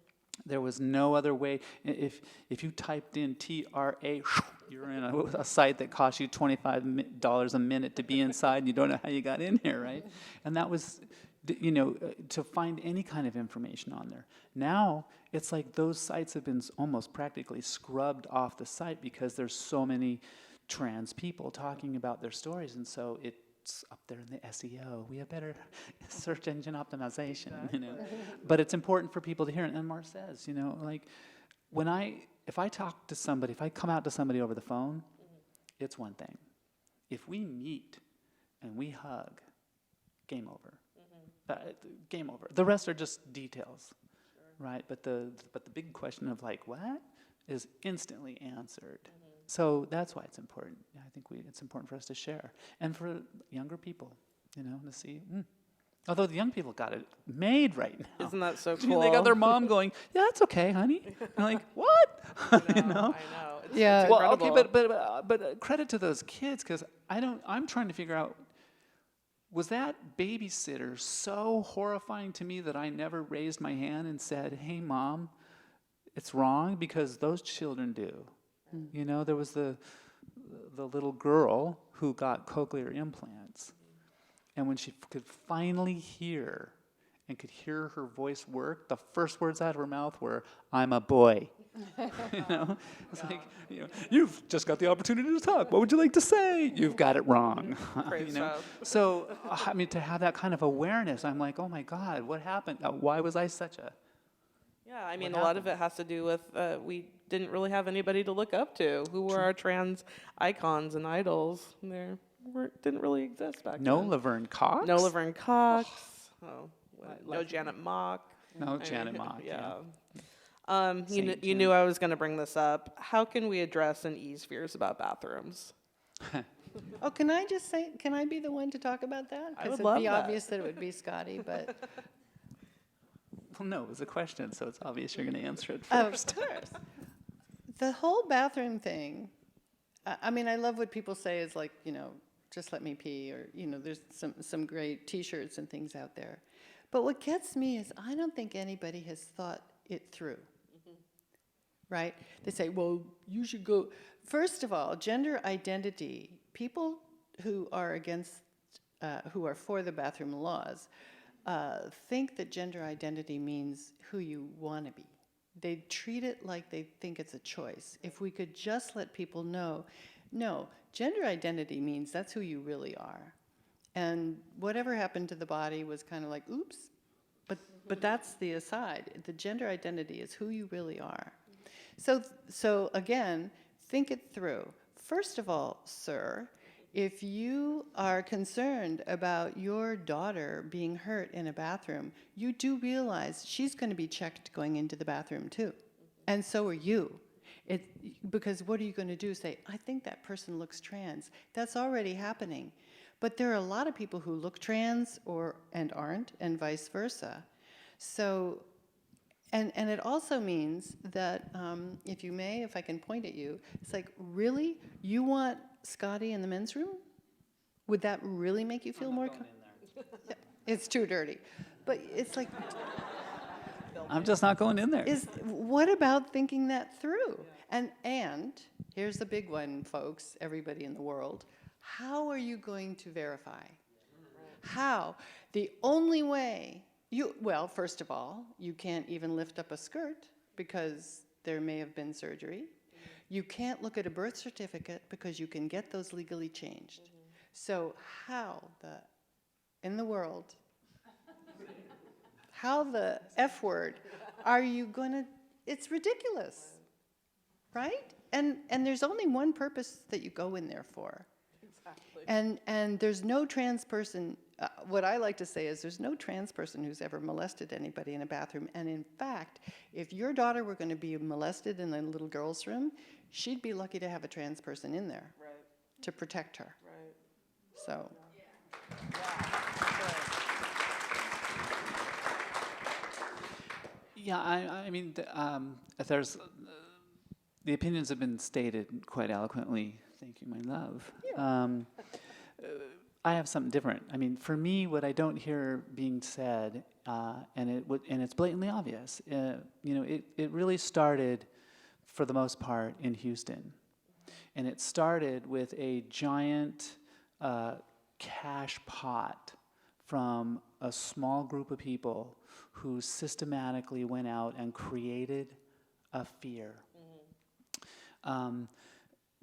Speaker 4: There was no other way. If you typed in TRA, you're in a site that cost you $25 a minute to be inside, and you don't know how you got in here, right? And that was, you know, to find any kind of information on there. Now, it's like those sites have been almost practically scrubbed off the site because there's so many trans people talking about their stories, and so it's up there in the SEO. We have better search engine optimization, exactly. You know. But it's important for people to hear it. And Mark says, you know, like, if I talk to somebody, if I come out to somebody over the phone, it's one thing. If we meet and we hug, game over. Game over. The rest are just details, right? But the big question of like what is instantly answered. So that's why it's important. I think it's important for us to share, and for younger people, you know, to see Although the young people got it made right now.
Speaker 2: Isn't that so
Speaker 4: You know,
Speaker 2: cool?
Speaker 4: they got their mom going, yeah, it's okay, honey. And like, what? You know?
Speaker 2: I know. It's,
Speaker 3: Yeah.
Speaker 2: it's
Speaker 4: Well, okay,
Speaker 2: incredible.
Speaker 4: but credit to those kids, because I'm trying to figure out, was that babysitter so horrifying to me that I never raised my hand and said, hey, Mom, it's wrong? Because those children do. You know, there was the little girl who got cochlear implants. And when she could finally hear and could hear her voice work, the first words out of her mouth were, I'm a boy. You know? It's like, you know, you've just got the opportunity to talk. What would you like to say? You've got it wrong.
Speaker 2: Great
Speaker 4: You know?
Speaker 2: stuff.
Speaker 4: So, I mean, to have that kind of awareness, I'm like, oh my God, what happened? Why was I such a...
Speaker 2: Yeah, I mean, a lot of it has to do with we didn't really have anybody to look up to. Who were our trans icons and idols? Didn't really exist back
Speaker 4: No
Speaker 2: then.
Speaker 4: Laverne Cox?
Speaker 2: No Laverne Cox. Oh, no Janet Mock.
Speaker 4: No Janet Mock.
Speaker 2: Yeah.
Speaker 4: Saint
Speaker 2: You knew I was going to bring this up. How can we address and ease fears about bathrooms?
Speaker 3: Oh, can I just say, can I be the one to talk about that?
Speaker 2: I would
Speaker 3: Because
Speaker 2: love
Speaker 3: it'd be
Speaker 2: that.
Speaker 3: obvious that it would be Scottie, but
Speaker 4: Well, no, it was a question, so it's obvious you're going to answer it
Speaker 3: of
Speaker 4: first.
Speaker 3: course. The whole bathroom thing, I mean, I love what people say is like, you know, just let me pee, or, you know, there's some great T-shirts and things out there. But what gets me is I don't think anybody has thought it through, right? They say, well, you should go. First of all, gender identity, people who are against, who are for the bathroom laws, think that gender identity means who you want to be. They treat it like they think it's a choice. If we could just let people know, no, gender identity means that's who you really are. And whatever happened to the body was kind of like, oops. But that's the aside. The gender identity is who you really are. So again, think it through. First of all, sir, if you are concerned about your daughter being hurt in a bathroom, you do realize she's going to be checked going into the bathroom too. And so are you. Because what are you going to do? Say, I think that person looks trans. That's already happening. But there are a lot of people who look trans and aren't, and vice versa. So, and it also means that, if you may, if I can point at you, it's like, really? You want Scottie in the men's room? Would that really make you feel more comfortable? It's too dirty. But it's like,
Speaker 4: I'm just not going in there.
Speaker 3: what about thinking that through? And here's the big one, folks, everybody in the world. How are you going to verify? How? The only way, well, first of all, you can't even lift up a skirt because there may have been surgery. You can't look at a birth certificate because you can get those legally changed. So how in the world, how the F word are you going to, it's ridiculous, right? And there's only one purpose that you go in there for.
Speaker 2: Exactly.
Speaker 3: And there's no trans person, what I like to say is there's no trans person who's ever molested anybody in a bathroom. And in fact, if your daughter were going to be molested in a little girl's room, she'd be lucky to have a trans person in there to protect her.
Speaker 2: Right.
Speaker 3: So.
Speaker 4: Yeah, I mean, there's the opinions have been stated quite eloquently. Thank you, my love. I have something different. I mean, for me, what I don't hear being said, and it's blatantly obvious. It really started, for the most part, in Houston, and it started with a giant cash pot from a small group of people who systematically went out and created a fear.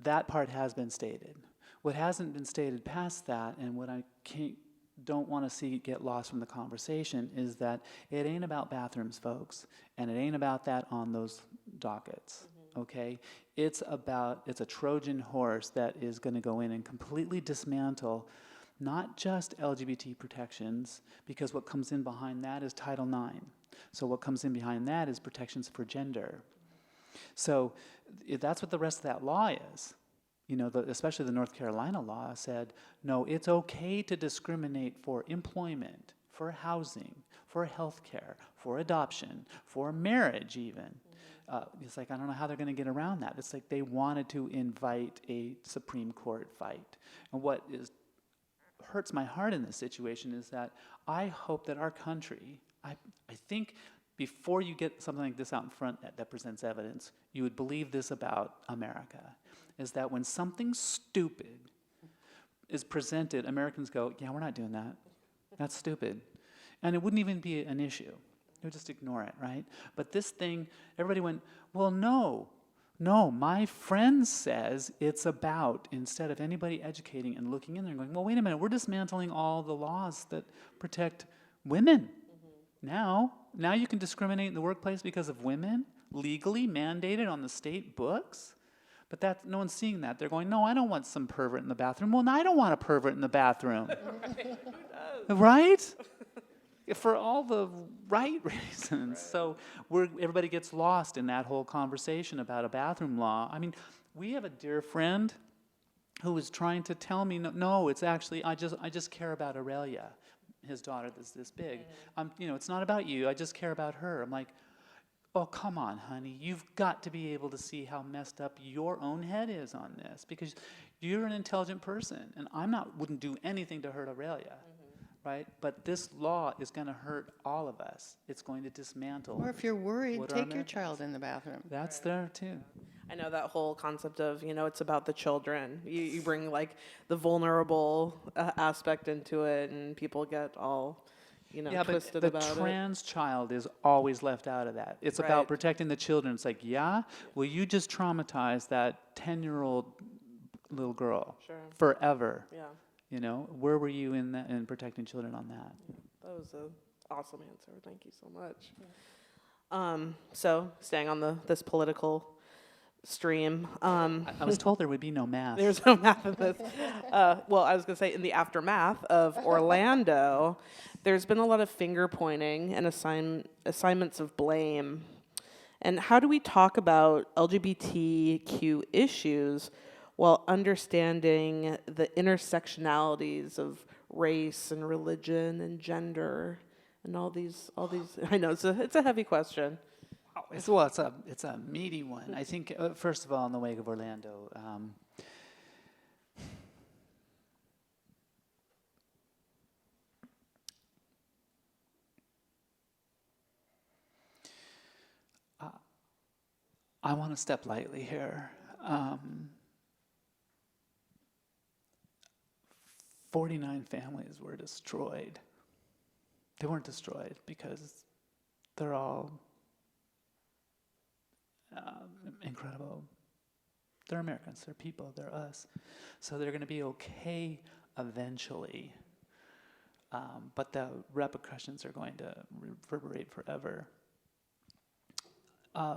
Speaker 4: That part has been stated. What hasn't been stated past that, and what I don't want to see get lost from the conversation, is that it ain't about bathrooms, folks, and it ain't about that on those dockets, okay? It's a Trojan horse that is going to go in and completely dismantle not just LGBT protections, because what comes in behind that is Title IX. So what comes in behind that is protections for gender. So that's what the rest of that law is. You know, especially the North Carolina law said, no, it's okay to discriminate for employment,
Speaker 5: for housing, for healthcare, for adoption, for marriage even. It's like, I don't know how they're going to get around that. It's like they wanted to invite a Supreme Court fight. And what hurts my heart in this situation is that I hope that our country, I think before you get something like this out in front that presents evidence, you would believe this about America, is that when something stupid is presented, Americans go, yeah, we're not doing that. That's stupid. And it wouldn't even be an issue. They would just ignore it, right? But this thing, everybody went, well, no, my friend says it's about, instead of anybody educating and looking in there and going, well, wait a minute, we're dismantling all the laws that protect women. Now you can discriminate in the workplace because of women, legally mandated on the state books. But no one's seeing that. They're going, no, I don't want some pervert in the bathroom. Well, no, I don't want a pervert in the bathroom. Right? For all the right reasons. Right. So everybody gets lost in that whole conversation about a bathroom law. I mean, we have a dear friend who was trying to tell me, no, it's actually, I just care about Aurelia, his daughter that's this big. It's not about you, I just care about her. I'm like, oh, come on, honey. You've got to be able to see how messed up your own head is on this, because you're an intelligent person, and wouldn't do anything to hurt Aurelia, right? But this law is going to hurt all of us. It's going to dismantle.
Speaker 6: Or if you're worried, take your child in the bathroom.
Speaker 5: That's there too.
Speaker 2: I know that whole concept of, it's about the children. You bring like the vulnerable aspect into it, and people get all, twisted
Speaker 5: but
Speaker 2: about it.
Speaker 5: The trans child is always left out of that. It's about protecting the children. It's like, well, you just traumatized that 10-year-old little girl forever. Yeah. Where were you in protecting children on that?
Speaker 2: That was an awesome answer. Thank you so much. So staying on this political stream.
Speaker 5: I was told there would be no math.
Speaker 2: There's no math in this. Well, I was going to say, in the aftermath of Orlando, there's been a lot of finger pointing and assignments of blame. And how do we talk about LGBTQ issues while understanding the intersectionalities of race and religion and gender and all these? I know it's a heavy question.
Speaker 5: It's a meaty one. I think, first of all, in the wake of Orlando, I want to step lightly here. 49 families were destroyed. They weren't destroyed because they're all incredible. They're Americans, they're people, they're us. So they're going to be okay eventually. But the repercussions are going to reverberate forever.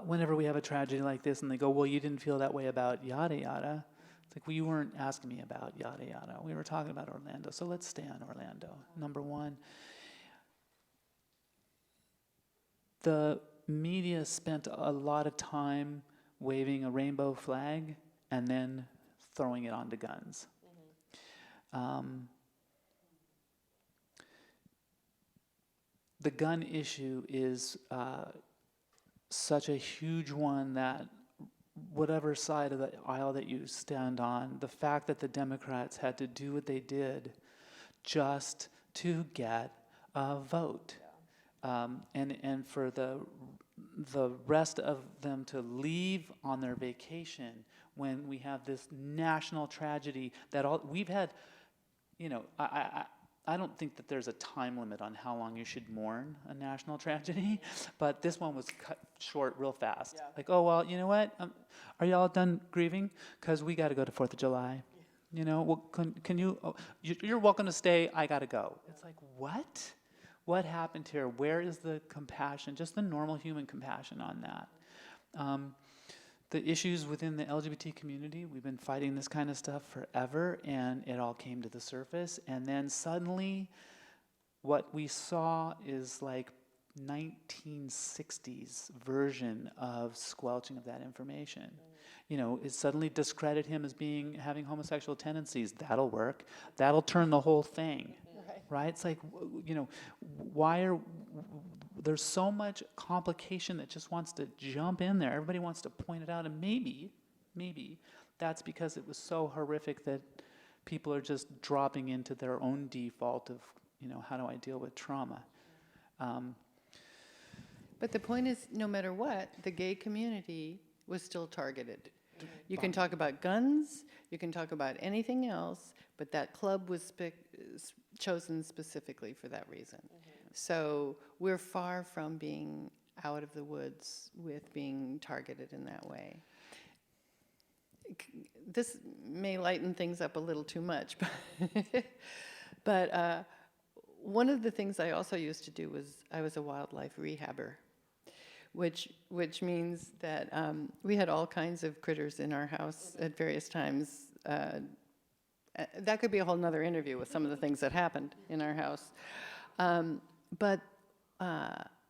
Speaker 5: Whenever we have a tragedy like this and they go, well, you didn't feel that way about yada yada. It's like, well, you weren't asking me about yada yada. We were talking about Orlando, so let's stay on Orlando. Number one, the media spent a lot of time waving a rainbow flag and then throwing it onto guns. The gun issue is such a huge one that whatever side of the aisle that you stand on, the fact that the Democrats had to do what they did just to get a vote. And for the rest of them to leave on their vacation when we have this national tragedy that we've had, I don't think that there's a time limit on how long you should mourn a national tragedy, but this one was cut short real fast. Yeah. Like, oh, well, you know what? Are y'all done grieving? Because we got to go to 4th of July. Well, can you, you're welcome to stay, I got to go. It's like, what? What happened here? Where is the compassion, just the normal human compassion on that? The issues within the LGBT community, we've been fighting this kind of stuff forever, and it all came to the surface. And then suddenly, what we saw is like 1960s version of squelching of that information. It suddenly discredit him as having homosexual tendencies. That'll work. That'll turn the whole thing. right? It's like, why are, there's so much complication that just wants to jump in there. Everybody wants to point it out, and maybe that's because it was so horrific that people are just dropping into their own default of, how do I deal with trauma?
Speaker 6: But the point is, no matter what, the gay community was still targeted. You can talk about guns, you can talk about anything else, but that club was chosen specifically for that reason. So we're far from being out of the woods with being targeted in that way. This may lighten things up a little too much, but one of the things I also used to do was I was a wildlife rehabber, which means that we had all kinds of critters in our house at various times. That could be a whole nother interview with some of the things that happened in our house. But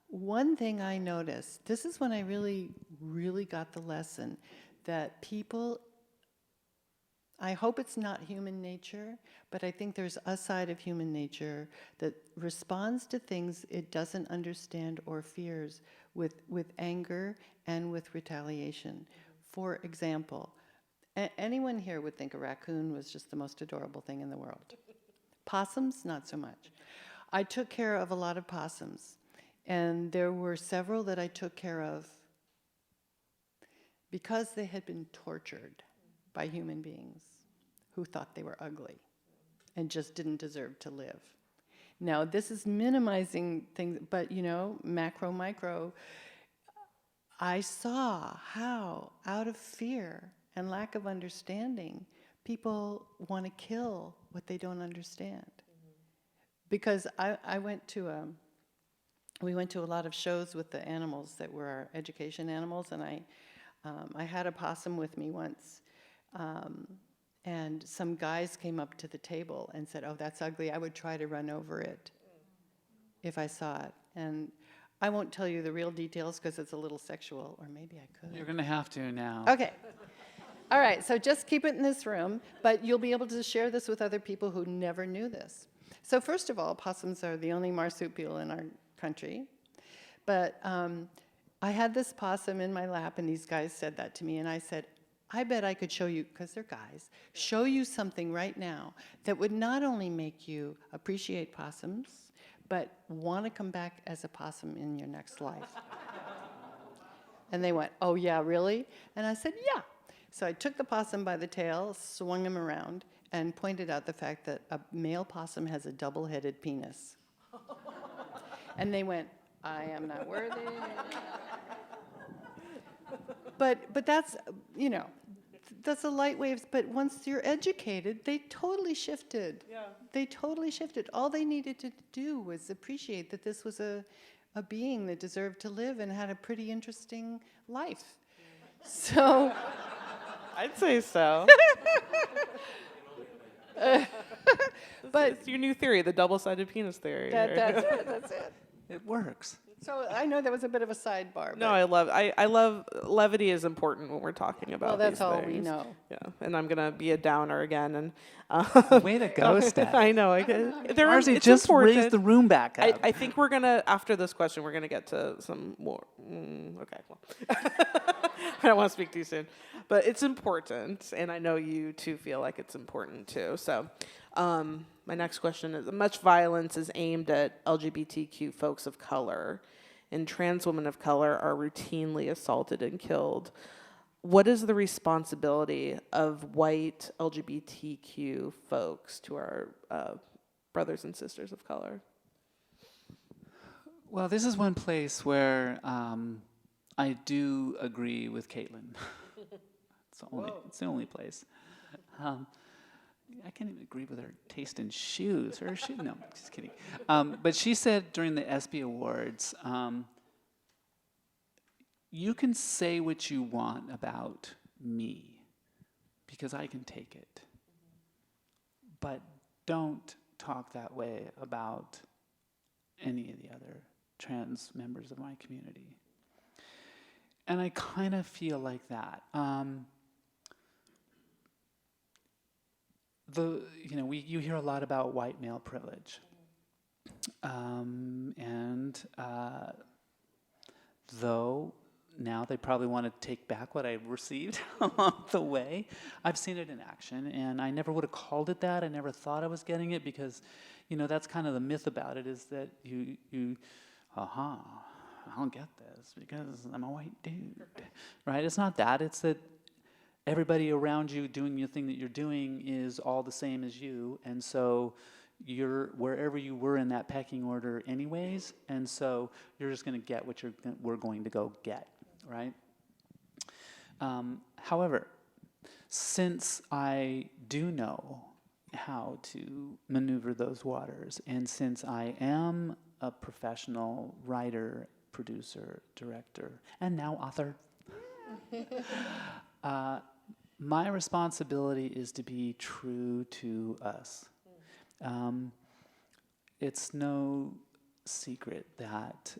Speaker 6: one thing I noticed, this is when I really, really got the lesson, that people, I hope it's not human nature, but I think there's a side of human nature that responds to things it doesn't understand or fears with anger and with retaliation. For example, anyone here would think a raccoon was just the most adorable thing in the world. Possums, not so much. I took care of a lot of possums, and there were several that I took care of because they had been tortured by human beings who thought they were ugly and just didn't deserve to live. Now, this is minimizing things, but macro, micro, I saw how, out of fear and lack of understanding, people want to kill what they don't understand. Because we went to a lot of shows with the animals that were our education animals, and I had a possum with me once, and some guys came up to the table and said, "Oh, that's ugly. I would try to run over it if I saw it." And I won't tell you the real details because it's a little sexual, or maybe I could.
Speaker 5: You're going to have to now.
Speaker 6: Okay. All right, so just keep it in this room, but you'll be able to share this with other people who never knew this. So first of all, possums are the only marsupial in our country. But I had this possum in my lap, and these guys said that to me, and I said, I bet I could show you, because they're guys, show you something right now that would not only make you appreciate possums, but want to come back as a possum in your next life. And they went, "Oh yeah, really?" And I said, "Yeah." So I took the possum by the tail, swung him around, and pointed out the fact that a male possum has a double-headed penis. And they went, "I am not worthy." But that's, that's a light way of, but once you're educated, they totally shifted.
Speaker 2: Yeah.
Speaker 6: They totally shifted. All they needed to do was appreciate that this was a being that deserved to live and had a pretty interesting life. So...
Speaker 2: I'd say so.
Speaker 6: But
Speaker 2: it's your new theory, the double-sided penis theory.
Speaker 6: that's it.
Speaker 5: It works.
Speaker 6: So I know that was a bit of a sidebar.
Speaker 2: No, I love levity is important when we're talking about
Speaker 6: well, that's
Speaker 2: these
Speaker 6: all
Speaker 2: things.
Speaker 6: we know.
Speaker 2: Yeah, and I'm gonna be a downer again, and
Speaker 5: Way to go, Steph.
Speaker 2: I know.
Speaker 5: Marcy,
Speaker 2: it's
Speaker 5: just
Speaker 2: important.
Speaker 5: raise the room back up.
Speaker 2: I think we're gonna, after this question, we're gonna get to some more. Okay, well, I don't want to speak too soon, but it's important, and I know you too feel like it's important too. So, my next question is: much violence is aimed at LGBTQ folks of color, and trans women of color are routinely assaulted and killed. What is the responsibility of white LGBTQ folks to our brothers and sisters of color?
Speaker 5: Well, this is one place where I do agree with Caitlin. It's the only place. I can't even agree with her taste in shoes. No, just kidding. But she said during the ESPY Awards, you can say what you want about me because I can take it. But don't talk that way about any of the other trans members of my community. And I kind of feel like that. You hear a lot about white male privilege, And though now they probably want to take back what I received along the way, I've seen it in action, and I never would have called it that. I never thought I was getting it because, that's kind of the myth about it, is that I don't get this because I'm a white dude, right? It's not that. It's that everybody around you doing the thing that you're doing is all the same as you, and so you're wherever you were in that pecking order anyways, and so you're just going to get what we're going to go get, right? However, since I do know how to maneuver those waters, and since I am a professional writer, producer, director, and now author, my responsibility is to be true to us. It's no secret that,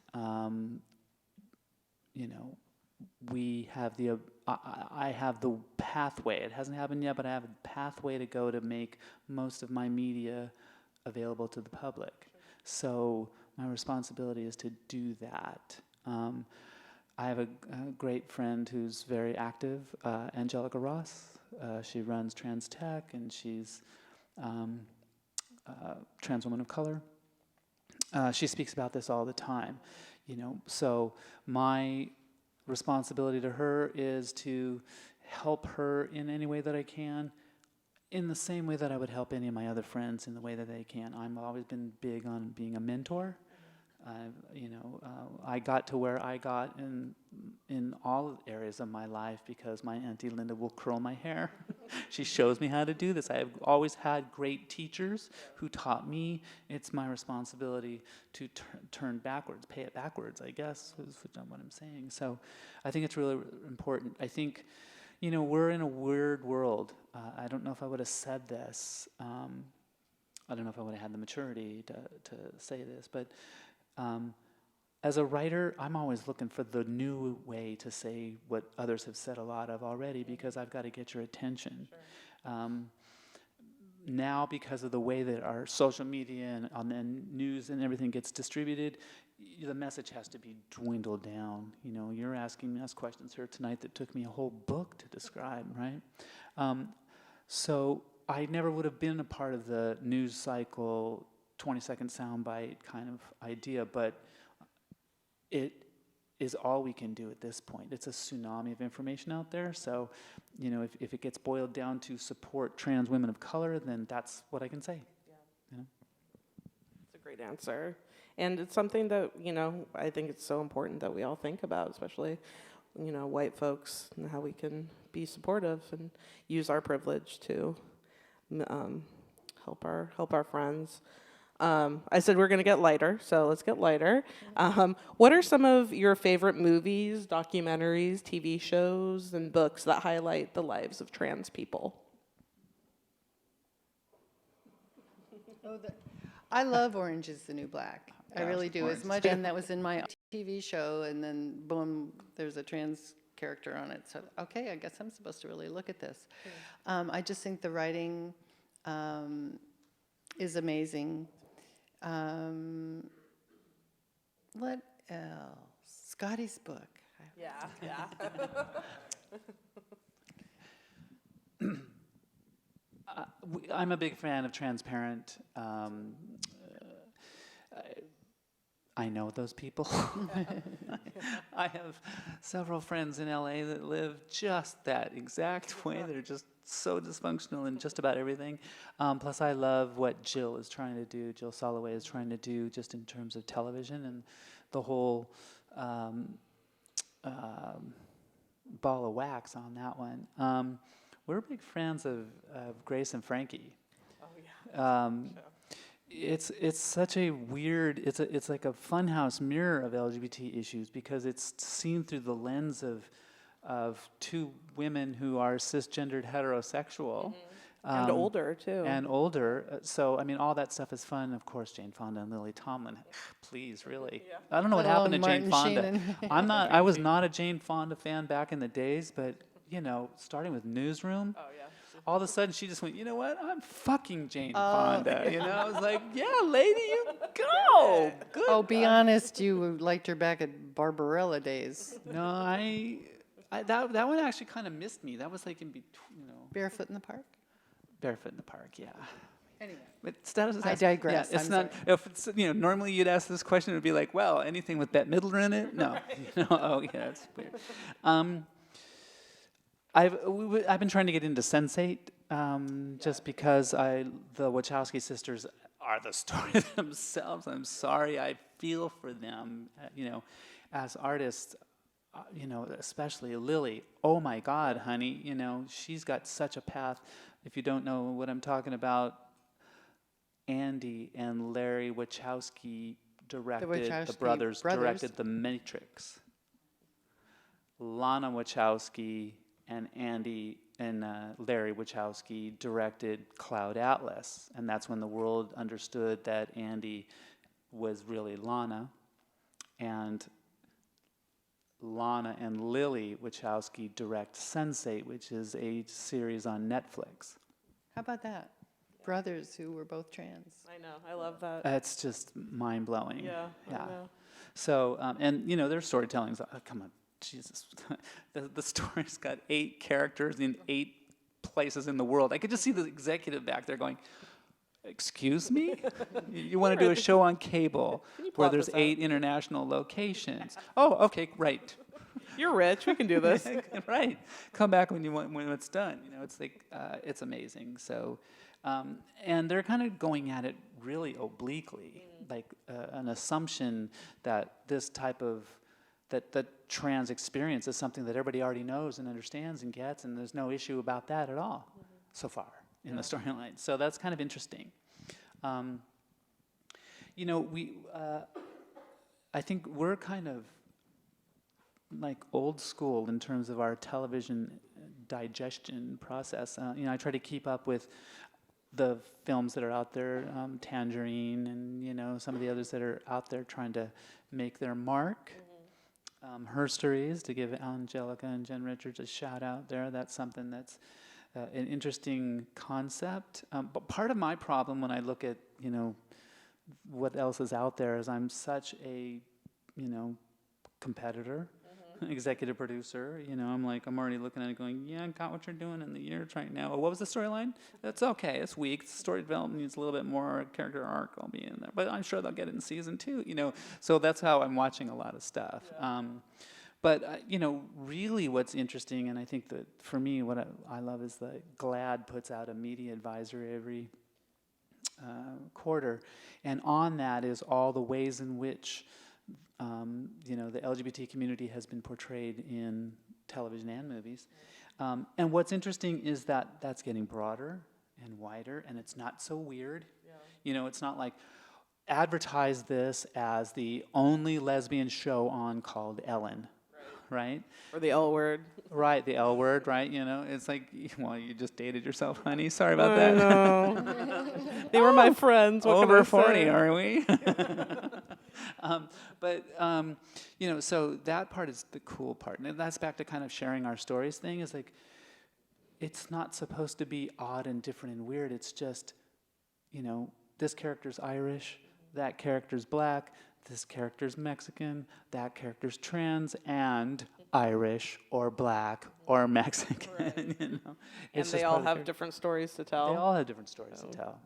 Speaker 5: we have I have the pathway. It hasn't happened yet, but I have a pathway to go to make most of my media available to the public. So my responsibility is to do that. I have a great friend who's very active, Angelica Ross. She runs Trans Tech, and she's a trans woman of color. She speaks about this all the time, So my responsibility to her is to help her in any way that I can, in the same way that I would help any of my other friends in the way that they can. I've always been big on being a mentor. I got to where I got in all areas of my life because my Auntie Linda will curl my hair. She shows me how to do this. I have always had great teachers who taught me. It's my responsibility to turn backwards, pay it backwards, I guess, is what I'm saying. So I think it's really important. I think, we're in a weird world. I don't know if I would have said this. I don't know if I would have had the maturity to say this, but as a writer, I'm always looking for the new way to say what others have said a lot of already, because I've got to get your attention. Sure. Now, because of the way that our social media and news and everything gets distributed, the message has to be dwindled down. You're asking us questions here tonight that took me a whole book to describe, right? So I never would have been a part of the news cycle 20-second soundbite kind of idea, but it is all we can do at this point. It's a tsunami of information out there, so if it gets boiled down to support trans women of color, then that's what I can say. Yeah.
Speaker 2: It's a great answer. And it's something that, I think it's so important that we all think about, especially, white folks, and how we can be supportive and use our privilege to help our friends. I said we're going to get lighter, so let's get lighter. What are some of your favorite movies, documentaries, TV shows, and books that highlight the lives of trans people?
Speaker 6: I love Orange is the New Black. I really do. As much, and that was in my TV show, and then boom, there's a trans character on it. So, okay, I guess I'm supposed to really look at this. I just think the writing is amazing. What else? Scottie's book.
Speaker 2: Yeah.
Speaker 5: I'm a big fan of Transparent. I know those people. I have several friends in LA that live just that exact way. They're just so dysfunctional in just about everything. Plus, I love what Jill Soloway is trying to do just in terms of television and the whole ball of wax on that one. We're big fans of Grace and Frankie.
Speaker 2: Oh, yeah.
Speaker 5: It's such a weird, it's like a funhouse mirror of LGBT issues because it's seen through the lens of two women who are cisgendered heterosexual.
Speaker 2: Mm-hmm. And older, too.
Speaker 5: And older. So, all that stuff is fun. Of course, Jane Fonda and Lily Tomlin. Please, really. Yeah. I don't know what happened to Jane Fonda. I was not a Jane Fonda fan back in the days, but, starting with Newsroom.
Speaker 2: Oh, yeah.
Speaker 5: all of a sudden she just went, you know what? I'm fucking Jane Fonda. You know, I was like, yeah, lady, you go. Good.
Speaker 6: Oh, be honest, you liked her back at Barbarella days.
Speaker 5: No, that one actually kind of missed me. That was like in between, you know.
Speaker 6: Barefoot in the Park?
Speaker 5: Barefoot in the Park, yeah.
Speaker 6: Anyway.
Speaker 5: But status is
Speaker 6: I digress,
Speaker 5: Yeah, it's
Speaker 6: I'm
Speaker 5: not. If it's, you know, normally you'd ask this question, it would be like, well, anything with Bette Midler in it? No. You know, oh yeah, that's weird. I've been trying to get into Sense8 just because the Wachowski sisters are the story themselves. I'm sorry, I feel for them. You know, as artists. You know, especially Lily. Oh my God, honey, you know, she's got such a path. If you don't know what I'm talking about, Andy and Larry Wachowski the brothers directed The Matrix. Lana Wachowski and Andy and Larry Wachowski directed Cloud Atlas, and that's when the world understood that Andy was really Lana, and Lana and Lily Wachowski direct Sense8, which is a series on Netflix.
Speaker 6: How about that? Brothers who were both trans.
Speaker 2: I know. I love that.
Speaker 5: It's just mind-blowing.
Speaker 2: Yeah. I know.
Speaker 5: So, and, you know, their storytelling's, come on, Jesus. the story's got 8 characters in 8 places in the world. I could just see the executive back there going, excuse me? You want to do a show on cable where there's 8 international locations. Oh, okay, right.
Speaker 2: You're rich. We can do this.
Speaker 5: Right. Come back when it's done. You know, it's like it's amazing. So, and they're kind of going at it really obliquely, like an assumption that this type of that trans experience is something that everybody already knows and understands and gets, and there's no issue about that at all so far in the storyline. So that's kind of interesting. You know, I think we're kind of like old school in terms of our television digestion process. You know, I try to keep up with the films that are out there, Tangerine and, you know, some of the others that are out there trying to make their mark. Herstories, to give Angelica and Jen Richards a shout out there. That's something that's an interesting concept. But part of my problem when I look at, you know, what else is out there is I'm such a, you know, competitor, executive producer. You know, I'm already looking at it going, yeah, I got what you're doing in the years right now. Oh, what was the storyline? That's okay. It's weak. Story development needs a little bit more character arc. I'll be in there. But I'm sure they'll get it in season 2, you know. So that's how I'm watching a lot of stuff. Yeah. But, you know, really what's interesting, and I think that for me, what I love is that GLAAD puts out a media advisory every quarter. And on that is all the ways in which, you know, the LGBT community has been portrayed in television and movies. And what's interesting is that that's getting broader and wider, and it's not so weird. Yeah. You know, it's not like, advertise this as the only lesbian show on called Ellen. Right?
Speaker 2: Or the L word.
Speaker 5: Right, the L word, right? You know, it's like, well, you just dated yourself, honey. Sorry about that.
Speaker 2: No. They were my friends. What
Speaker 5: Over
Speaker 2: can I
Speaker 5: 40,
Speaker 2: say?
Speaker 5: are we? You know, so that part is the cool part. And that's back to kind of sharing our stories thing, is like, it's not supposed to be odd and different and weird. It's just, you know, this character's Irish, that character's black, this character's Mexican, that character's trans, and Irish or black or Mexican. Right. You know?
Speaker 2: And they all have different stories to tell.
Speaker 5: They all have different stories to tell.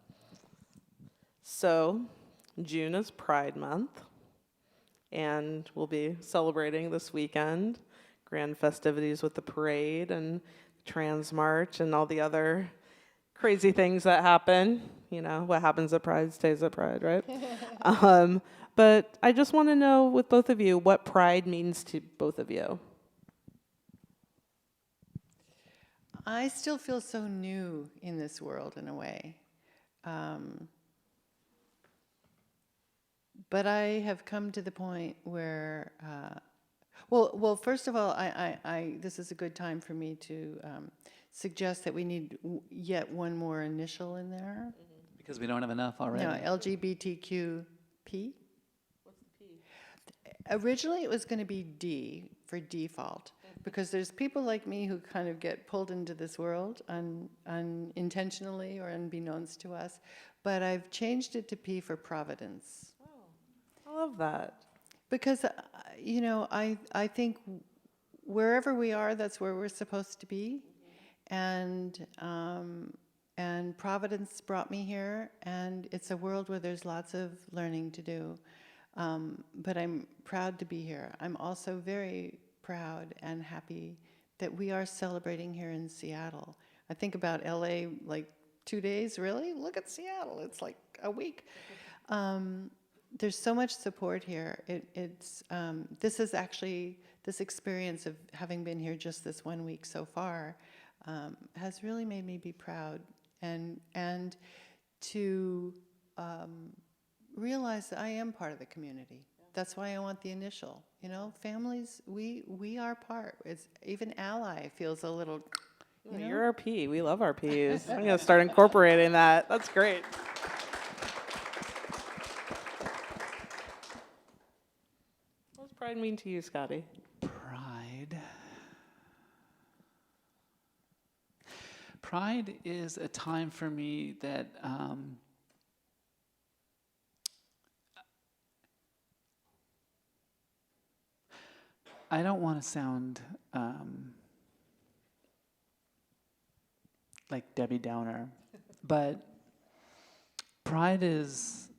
Speaker 2: So, June is Pride Month, and we'll be celebrating this weekend. Grand festivities with the parade and Trans March and all the other crazy things that happen. You know, what happens at Pride stays at Pride, right? But I just want to know with both of you what pride means to both of you.
Speaker 6: I still feel so new in this world in a way. But I have come to the point where, well, first of all, this is a good time for me to suggest that we need yet one more initial in there.
Speaker 5: Because we don't have enough already.
Speaker 6: No, LGBTQP. Originally, it was going to be D for default, because there's people like me who kind of get pulled into this world unintentionally or unbeknownst to us, but I've changed it to P for providence.
Speaker 2: I love that.
Speaker 6: Because, I think wherever we are, that's where we're supposed to be. And Providence brought me here, and it's a world where there's lots of learning to do. But I'm proud to be here. I'm also very proud and happy that we are celebrating here in Seattle. I think about LA like 2 days, really? Look at Seattle, it's like a week. There's so much support here. This experience of having been here just this 1 week so far has really made me be proud and to realize that I am part of the community. That's why I want the initial. Families, we are part. It's even ally feels a little.
Speaker 2: You're our P. We love our Ps. I'm gonna start incorporating that. That's great. What does pride mean to you, Scottie?
Speaker 5: Pride is a time for me that I don't want to sound like Debbie Downer, but pride is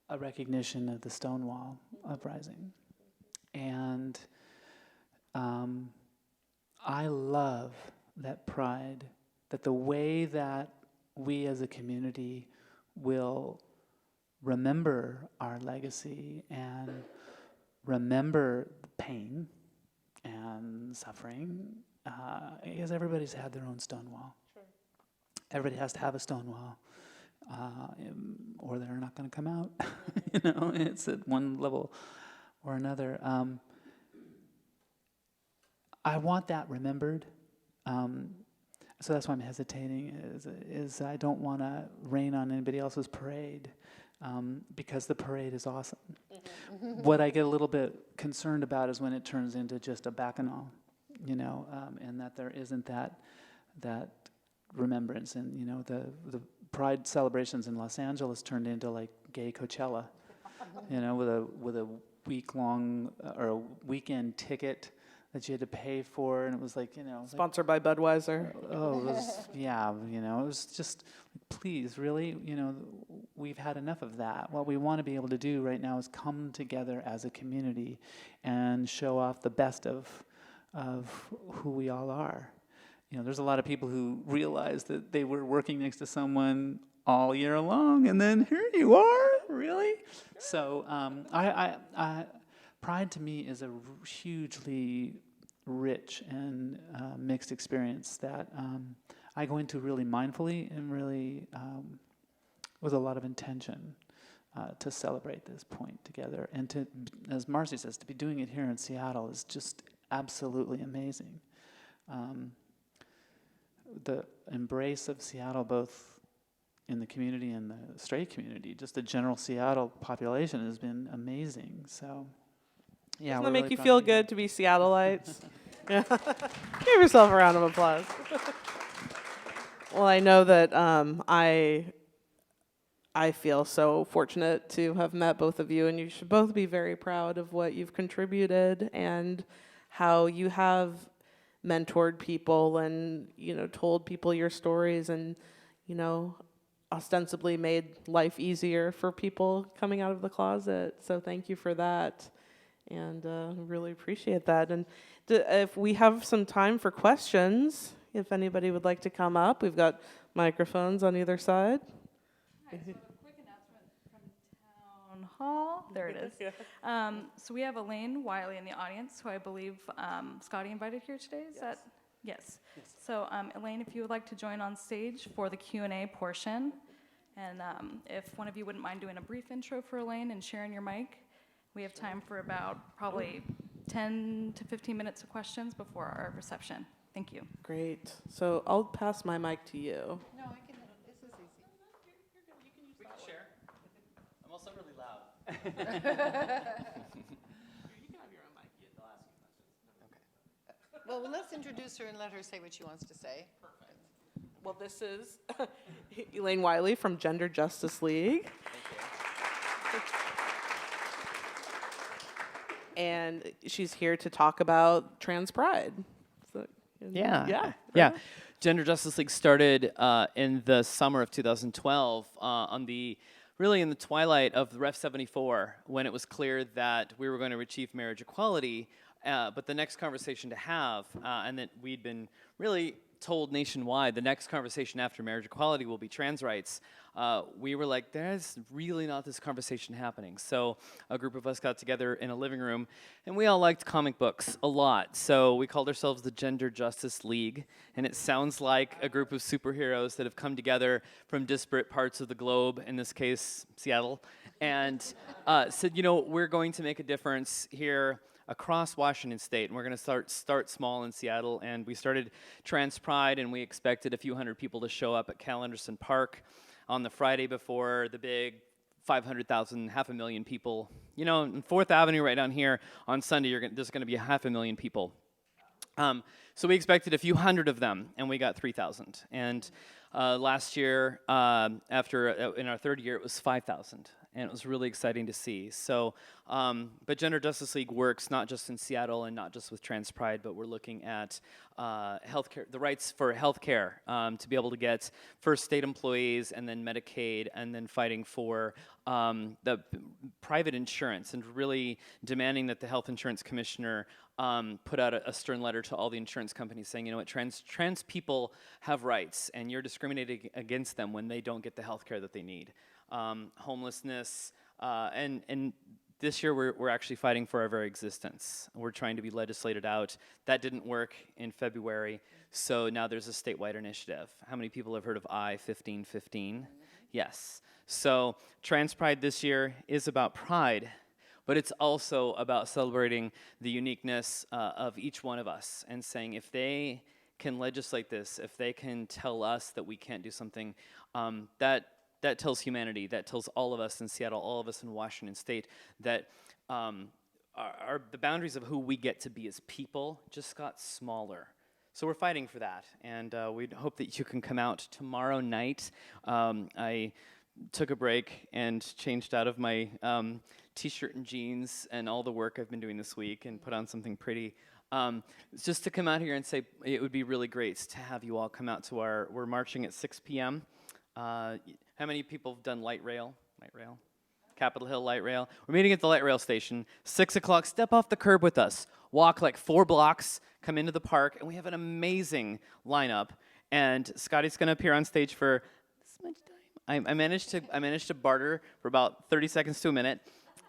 Speaker 5: a recognition of the Stonewall uprising. And I love that pride, that the way that we as a community will remember our legacy and remember the pain and suffering, because everybody's had their own Stonewall. Sure. Everybody has to have a Stonewall, or they're not going to come out. It's at one level or another. I want that remembered. So that's why I'm hesitating, is I don't want to rain on anybody else's parade, because the parade is awesome. What I get a little bit concerned about is when it turns into just a bacchanal, and that there isn't that remembrance. And, the pride celebrations in Los Angeles turned into like gay Coachella, with a week-long or a weekend ticket that you had to pay for, and it was like,
Speaker 2: Sponsored by Budweiser.
Speaker 5: Oh, it was, it was just, please, really, we've had enough of that. What we want to be able to do right now is come together as a community and show off the best of who we all are. There's a lot of people who realize that they were working next to someone all year long, and then here you are, really? So pride to me is a hugely rich and mixed experience that I go into really mindfully and really with a lot of intention to celebrate this point together. And to, as Marcy says, to be doing it here in Seattle is just absolutely amazing. The embrace of Seattle, both in the community and the straight community, just the general Seattle population has been amazing. So, yeah.
Speaker 2: Doesn't that make you feel good to be Seattleites? Yeah. Give yourself a round of applause. Well, I know that I feel so fortunate to have met both of you, and you should both be very proud of what you've contributed and how you have mentored people and, told people your stories and, ostensibly made life easier for people coming out of the closet. So thank you for that, and really appreciate that. And if we have some time for questions, if anybody would like to come up, we've got microphones on either side.
Speaker 7: Hi, so a quick announcement from Town Hall. There it is. So we have Elaine Wiley in the audience, who I believe Scottie invited here today. Is that? Yes. So Elaine, if you would like to join on stage for the Q&A portion, and if one of you wouldn't mind doing a brief intro for Elaine and sharing your mic, we have time for about probably 10 to 15 minutes of questions before our reception. Thank you.
Speaker 2: Great. So I'll pass my mic to you.
Speaker 6: No, I can. This is easy.
Speaker 8: We can share. I'm also really loud.
Speaker 2: You can have your own mic. They'll ask you questions.
Speaker 6: Well, let's introduce her and let her say what she wants to say.
Speaker 2: Well, this is Elaine Wiley from Gender Justice League. And she's here to talk about trans pride. So,
Speaker 8: Yeah. Gender Justice League started in the summer of 2012 really in the twilight of Ref 74, when it was clear that we were going to achieve marriage equality, but the next conversation to have, and that we'd been really told nationwide, the next conversation after marriage equality will be trans rights. We were like, there's really not this conversation happening. So a group of us got together in a living room, and we all liked comic books a lot. So we called ourselves the Gender Justice League, and it sounds like a group of superheroes that have come together from disparate parts of the globe, in this case, Seattle, and said, you know, we're going to make a difference here across Washington State, and we're going to start small in Seattle. And we started Trans Pride, and we expected a few hundred people to show up at Cal Anderson Park on the Friday before the big 500,000, 500,000 people. You know, in 4th Avenue right down here on Sunday, there's going to be 500,000 people. So we expected a few hundred of them, and we got 3,000. And last year, in our third year, it was 5,000. And it was really exciting to see. So, but Gender Justice League works not just in Seattle and not just with Trans Pride, but we're looking at healthcare, the rights for healthcare, to be able to get first state employees and then Medicaid, and then fighting for the private insurance, and really demanding that the health insurance commissioner put out a stern letter to all the insurance companies saying, you know what, trans people have rights, and you're discriminating against them when they don't get the health care that they need. Homelessness, and this year we're actually fighting for our very existence. We're trying to be legislated out. That didn't work in February, so now there's a statewide initiative. How many people have heard of I-1515? Yes. So Trans Pride this year is about pride, but it's also about celebrating the uniqueness of each one of us, and saying if they can legislate this, if they can tell us that we can't do something, that tells humanity, that tells all of us in Seattle, all of us in Washington State, that the boundaries of who we get to be as people just got smaller. So we're fighting for that, and we hope that you can come out tomorrow night. I took a break and changed out of my t-shirt and jeans and all the work I've been doing this week and put on something pretty. Just to come out here and say it would be really great to have you all come out to we're marching at 6 p.m. How many people have done light rail? Capitol Hill light rail. We're meeting at the light rail station, 6 o'clock. Step off the curb with us. Walk like 4 blocks, come into the park, and we have an amazing lineup. And Scottie's going to appear on stage for this much time. I managed to barter for about 30 seconds to a minute.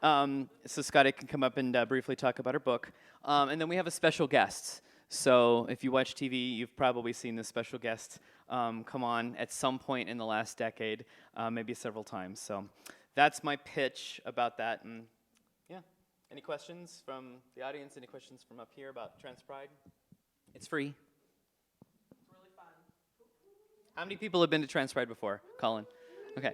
Speaker 8: So Scottie can come up and briefly talk about her book. And then we have a special guest. So if you watch TV, you've probably seen this special guest come on at some point in the last decade, maybe several times. So that's my pitch about that. And yeah, any questions from the audience? Any questions from up here about Trans Pride? It's free. It's really fun. How many people have been to Trans Pride before? Colin. Okay.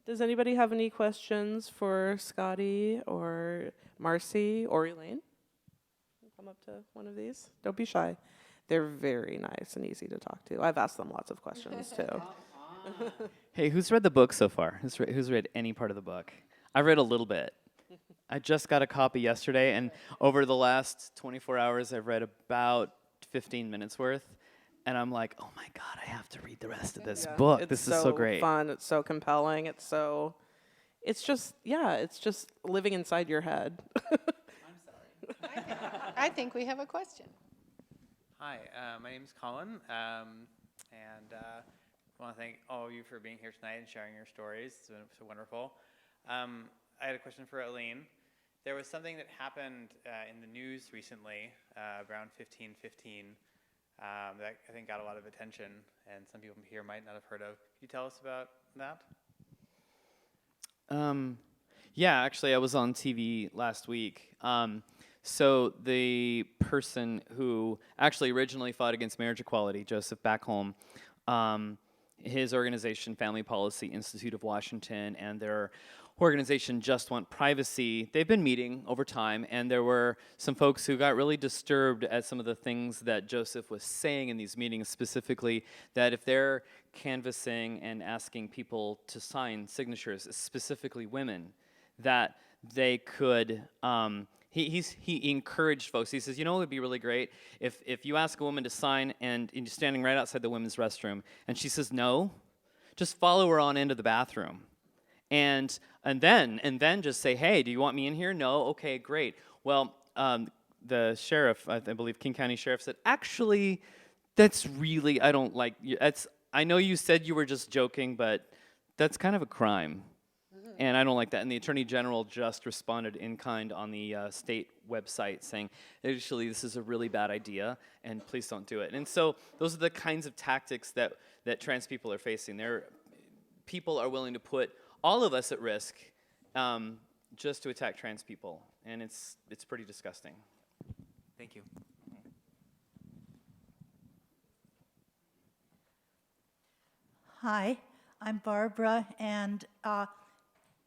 Speaker 2: Does anybody have any questions for Scottie or Marcy or Elaine? Come up to one of these. Don't be shy. They're very nice and easy to talk to. I've asked them lots of questions too.
Speaker 8: Hey, who's read the book so far? Who's read any part of the book? I read a little bit. I just got a copy yesterday, and over the last 24 hours, I've read about 15 minutes worth. And I'm like, oh my God, I have to read the rest of this book. This is so great.
Speaker 2: It's so fun. It's so compelling. It's just living inside your head.
Speaker 8: I'm sorry.
Speaker 6: I think we have a question.
Speaker 9: Hi, my name is Colin, and I want to thank all of you for being here tonight and sharing your stories. It's been so wonderful. I had a question for Elaine. There was something that happened in the news recently, around 1515, that I think got a lot of attention, and some people here might not have heard of. Could you tell us about that?
Speaker 8: Yeah, actually, I was on TV last week. So the person who actually originally fought against marriage equality, Joseph Backholm, his organization, Family Policy Institute of Washington, and their organization Just Want Privacy, they've been meeting over time, and there were some folks who got really disturbed at some of the things that Joseph was saying in these meetings, specifically that if they're canvassing and asking people to sign signatures, specifically women, that they could, he encouraged folks. He says, you know, it would be really great if you ask a woman to sign and you're standing right outside the women's restroom, and she says no, just follow her on into the bathroom. And then just say, hey, do you want me in here? No? Okay, great. Well, the sheriff, I believe King County Sheriff said, actually, that's really, I don't like, I know you said you were just joking, but that's kind of a crime. And I don't like that. And the Attorney General just responded in kind on the state website saying, actually, this is a really bad idea, and please don't do it. And so those are the kinds of tactics that trans people are facing. People are willing to put all of us at risk just to attack trans people, and it's pretty disgusting.
Speaker 9: Thank you.
Speaker 10: Hi, I'm Barbara, and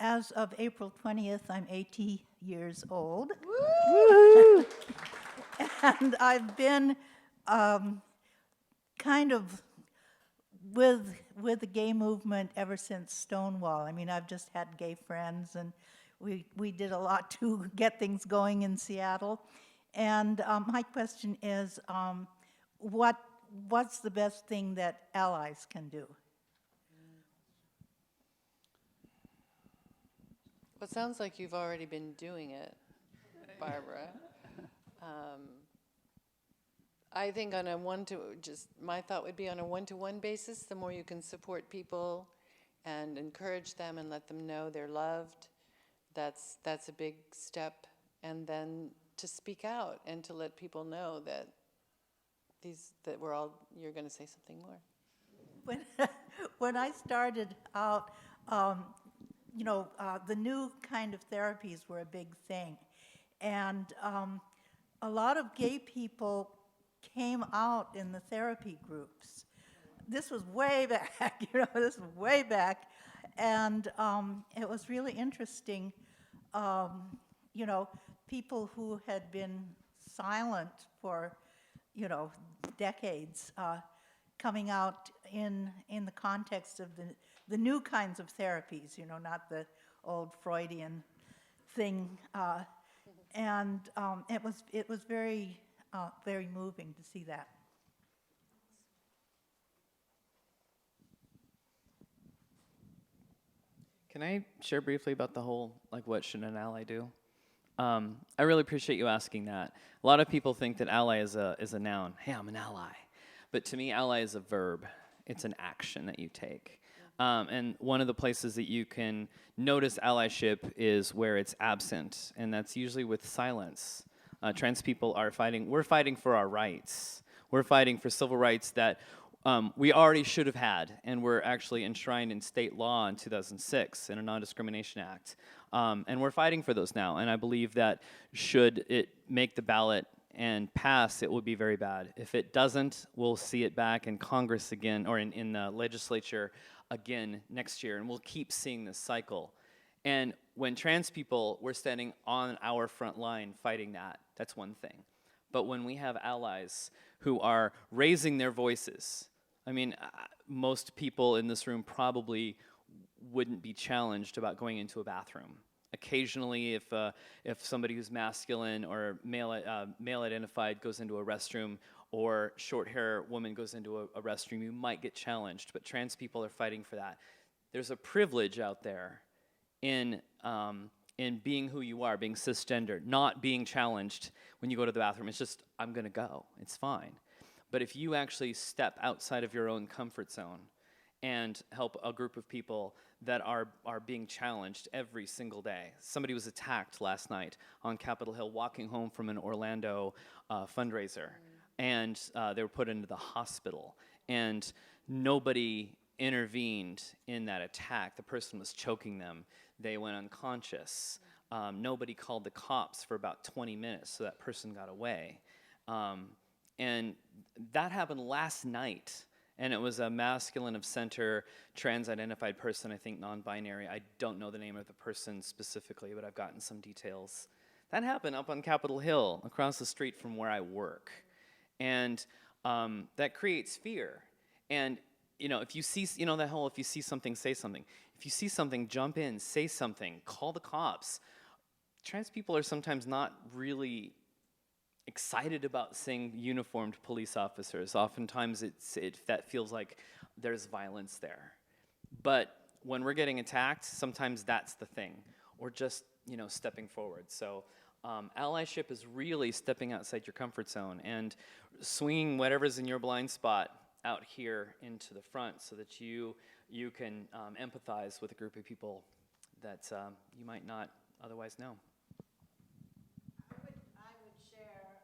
Speaker 10: as of April 20th, I'm 80 years old. And I've been kind of with the gay movement ever since Stonewall. I mean, I've just had gay friends, and we did a lot to get things going in Seattle. And my question is, what's the best thing that allies can do?
Speaker 6: Well, it sounds like you've already been doing it, Barbara. I think on a my thought would be on a one-to-one basis, the more you can support people and encourage them and let them know they're loved, that's a big step. And then to speak out and to let people know that you're going to say something more.
Speaker 10: When I started out, the new kind of therapies were a big thing. And a lot of gay people came out in the therapy groups. This was way back, And it was really interesting, people who had been silent for, decades, coming out in the context of the new kinds of therapies, not the old Freudian thing. And it was very, very moving to see that.
Speaker 8: Can I share briefly about the whole, what should an ally do? I really appreciate you asking that. A lot of people think that ally is a noun. Hey, I'm an ally. But to me, ally is a verb. It's an action that you take. And one of the places that you can notice allyship is where it's absent, and that's usually with silence. Trans people are fighting. We're fighting for our rights. We're fighting for civil rights that we already should have had, and were actually enshrined in state law in 2006 in a Non-Discrimination Act. And we're fighting for those now, and I believe that should it make the ballot and pass, it would be very bad. If it doesn't, we'll see it back in Congress again, or in the legislature again next year, and we'll keep seeing this cycle. And when trans people, we're standing on our front line fighting that, that's one thing. But when we have allies who are raising their voices, I mean, most people in this room probably wouldn't be challenged about going into a bathroom. Occasionally, if somebody who's masculine or male identified goes into a restroom, or short hair woman goes into a restroom, you might get challenged. But trans people are fighting for that. There's a privilege out there in being who you are, being cisgender, not being challenged when you go to the bathroom. It's just, I'm gonna go, it's fine. But if you actually step outside of your own comfort zone and help a group of people that are being challenged every single day. Somebody was attacked last night on Capitol Hill walking home from an Orlando fundraiser, and they were put into the hospital, and nobody intervened in that attack. The person was choking them. They went unconscious. Nobody called the cops for about 20 minutes, so that person got away. And that happened last night, And it was a masculine of center, trans-identified person, I think non-binary. I don't know the name of the person specifically, but I've gotten some details. That happened up on Capitol Hill, across the street from where I work. And that creates fear. And, if you see, that whole, if you see something, say something. If you see something, jump in, say something, call the cops. Trans people are sometimes not really excited about seeing uniformed police officers. Oftentimes that feels like there's violence there. But when we're getting attacked, sometimes that's the thing, or just, stepping forward. So allyship is really stepping outside your comfort zone and swinging whatever's in your blind spot out here into the front so that you can empathize with a group of people that you might not otherwise know.
Speaker 10: I would share,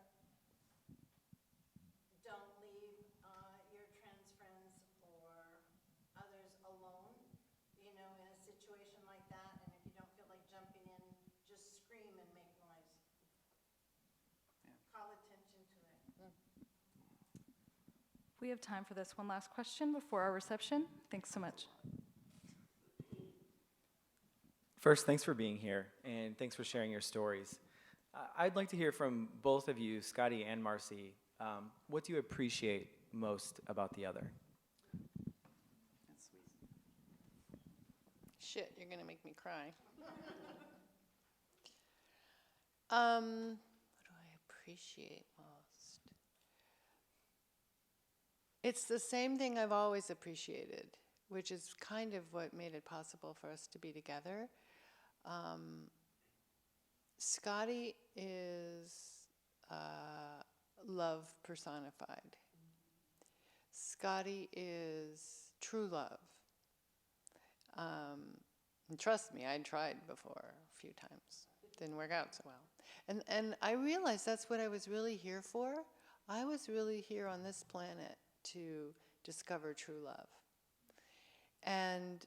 Speaker 10: don't leave your trans friends or others alone, in a situation like that. And if you don't feel like jumping in, just scream and make noise. Call attention to it.
Speaker 7: We have time for this one last question before our reception. Thanks so much.
Speaker 11: First, thanks for being here, and thanks for sharing your stories. I'd like to hear from both of you, Scottie and Marcy. What do you appreciate most about the other?
Speaker 6: Shit, you're gonna make me cry. What do I appreciate most? It's the same thing I've always appreciated, which is kind of what made it possible for us to be together. Scottie is love personified. Scottie is true love. And trust me, I tried before a few times. Didn't work out so well. And I realized that's what I was really here for. I was really here on this planet to discover true love. And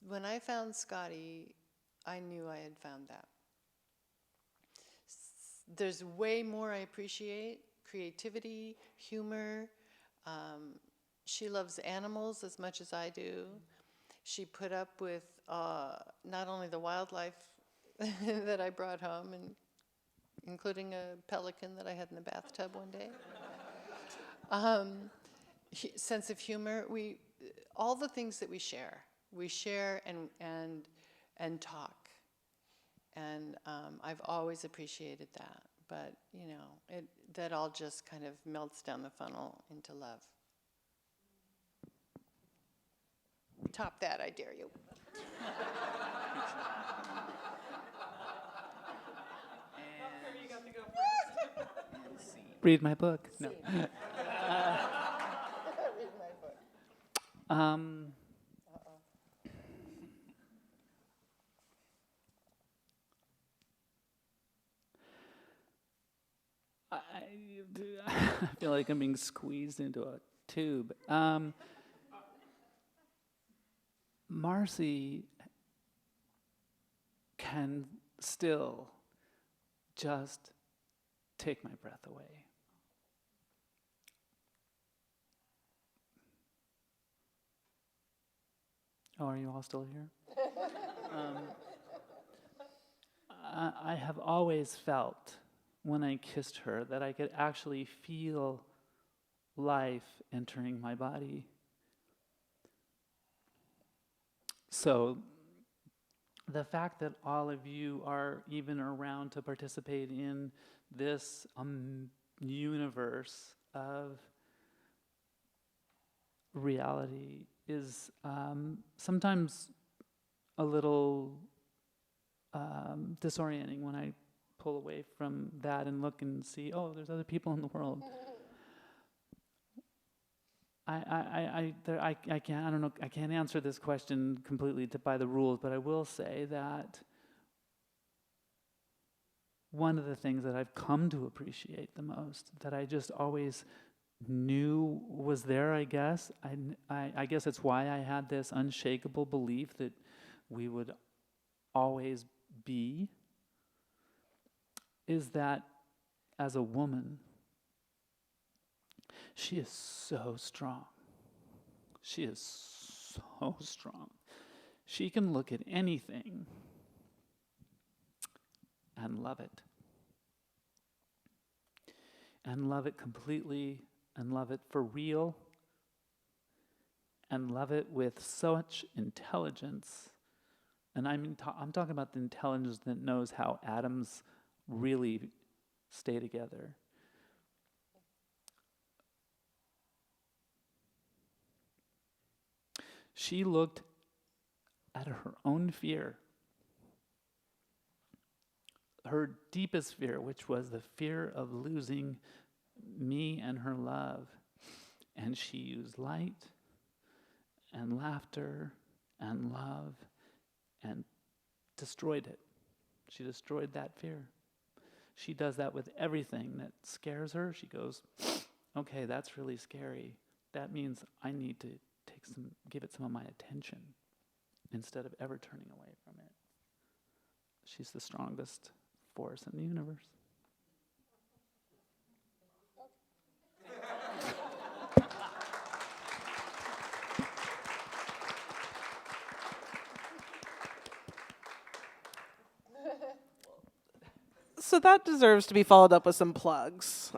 Speaker 6: when I found Scottie, I knew I had found that. There's way more I appreciate: creativity, humor. She loves animals as much as I do. She put up with not only the wildlife that I brought home, and including a pelican that I had in the bathtub one day. Sense of humor. All the things that we share and talk. And I've always appreciated that. But, that all just kind of melts down the funnel into love. Top that, I dare you.
Speaker 2: You got to go first.
Speaker 5: Read my book. No.
Speaker 6: Read my book.
Speaker 5: I feel like I'm being squeezed into a tube. Marcy can still just take my breath away. Oh, are you all still here? I have always felt when I kissed her that I could actually feel life entering my body. So the fact that all of you are even around to participate in this universe of reality is sometimes a little disorienting when I pull away from that and look and see, oh, there's other people in the world. I can't answer this question completely by the rules, but I will say that one of the things that I've come to appreciate the most, that I just always knew was there, I guess, I guess it's why I had this unshakable belief that we would always be, is that as a woman, she is so strong. She is so strong. She can look at anything and love it. And love it completely, and love it for real, and love it with such intelligence. And I'm talking about the intelligence that knows how atoms really stay together. She looked at her own fear, her deepest fear, which was the fear of losing me and her love. And she used light and laughter and love and destroyed it. She destroyed that fear. She does that with everything that scares her. She goes, okay, that's really scary. That means I need to give it some of my attention instead of ever turning away from it. She's the strongest force in the universe.
Speaker 2: So that deserves to be followed up with some plugs.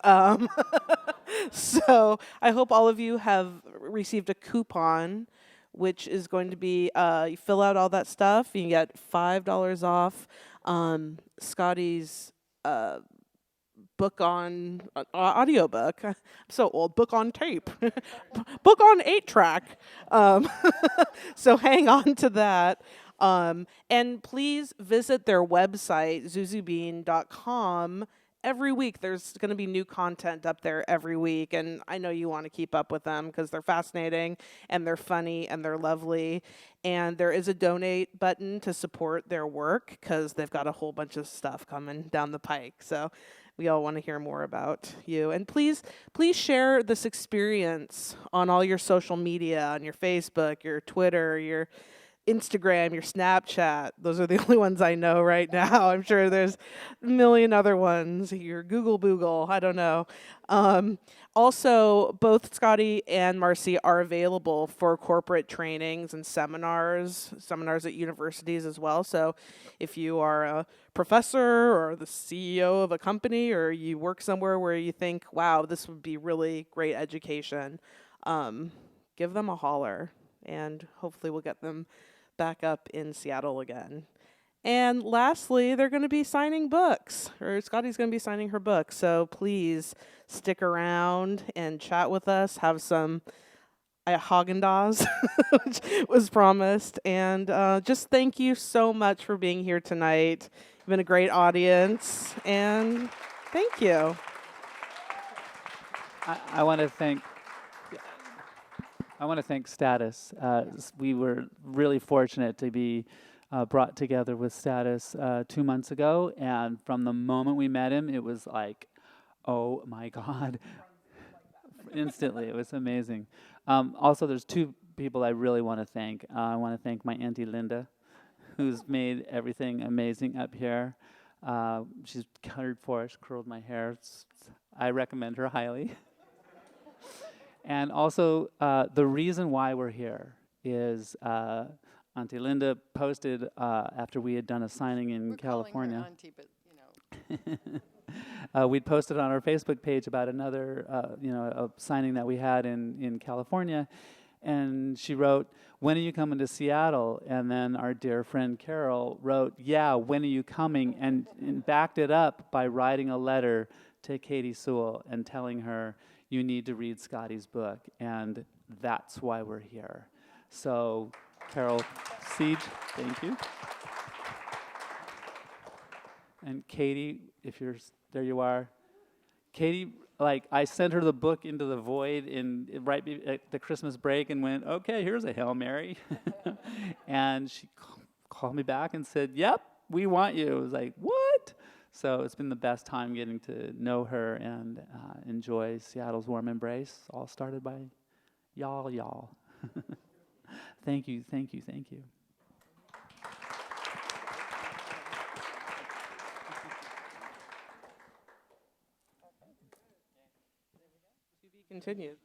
Speaker 2: So I hope all of you have received a coupon, which is going to be, you fill out all that stuff, you get $5 off Scottie's book on audiobook. I'm so old. Book on tape. Book on 8-track. So hang on to that. And please visit their website, zuzubean.com. Every week there's going to be new content up there every week, and I know you want to keep up with them because they're fascinating and they're funny and they're lovely. And there is a donate button to support their work because they've got a whole bunch of stuff coming down the pike. So we all want to hear more about you. And please share this experience on all your social media, on your Facebook, your Twitter, your Instagram, your Snapchat. Those are the only ones I know right now. I'm sure there's a million other ones. Your Google Boogle, I don't know. Also, both Scottie and Marcy are available for corporate trainings and seminars at universities as well. So if you are a professor or the CEO of a company, or you work somewhere where you think, wow, this would be really great education, give them a holler, and hopefully we'll get them back up in Seattle again. And lastly, they're going to be signing books, or Scottie's going to be signing her book. So please stick around and chat with us. Have some Haagen-Dazs, which was promised. And just thank you so much for being here tonight. You've been a great audience, and thank you.
Speaker 5: I want to thank Status. We were really fortunate to be brought together with Status 2 months ago, and from the moment we met him, it was like, oh my God. Instantly, it was amazing. Also, there's two people I really want to thank. I want to thank my Auntie Linda, who's made everything amazing up here. She's cuttered for us, curled my hair. I recommend her highly. And also, the reason why we're here is Auntie Linda posted after we had done a signing in California.
Speaker 6: We're calling her Auntie, but, you know.
Speaker 5: We'd posted on our Facebook page about another, a signing that we had in California. And she wrote, when are you coming to Seattle? And then our dear friend Carol wrote, yeah, when are you coming? And backed it up by writing a letter to Katie Sewell and telling her, you need to read Scottie's book, and that's why we're here. So, Carol Siege, thank you. And Katie, if you're, there you are. Katie, I sent her the book into the void right at the Christmas break and went, okay, here's a Hail Mary. And she called me back and said, yep, we want you. I was like, what? So it's been the best time getting to know her and enjoy Seattle's warm embrace, all started by y'all. Thank you. To
Speaker 2: be continued.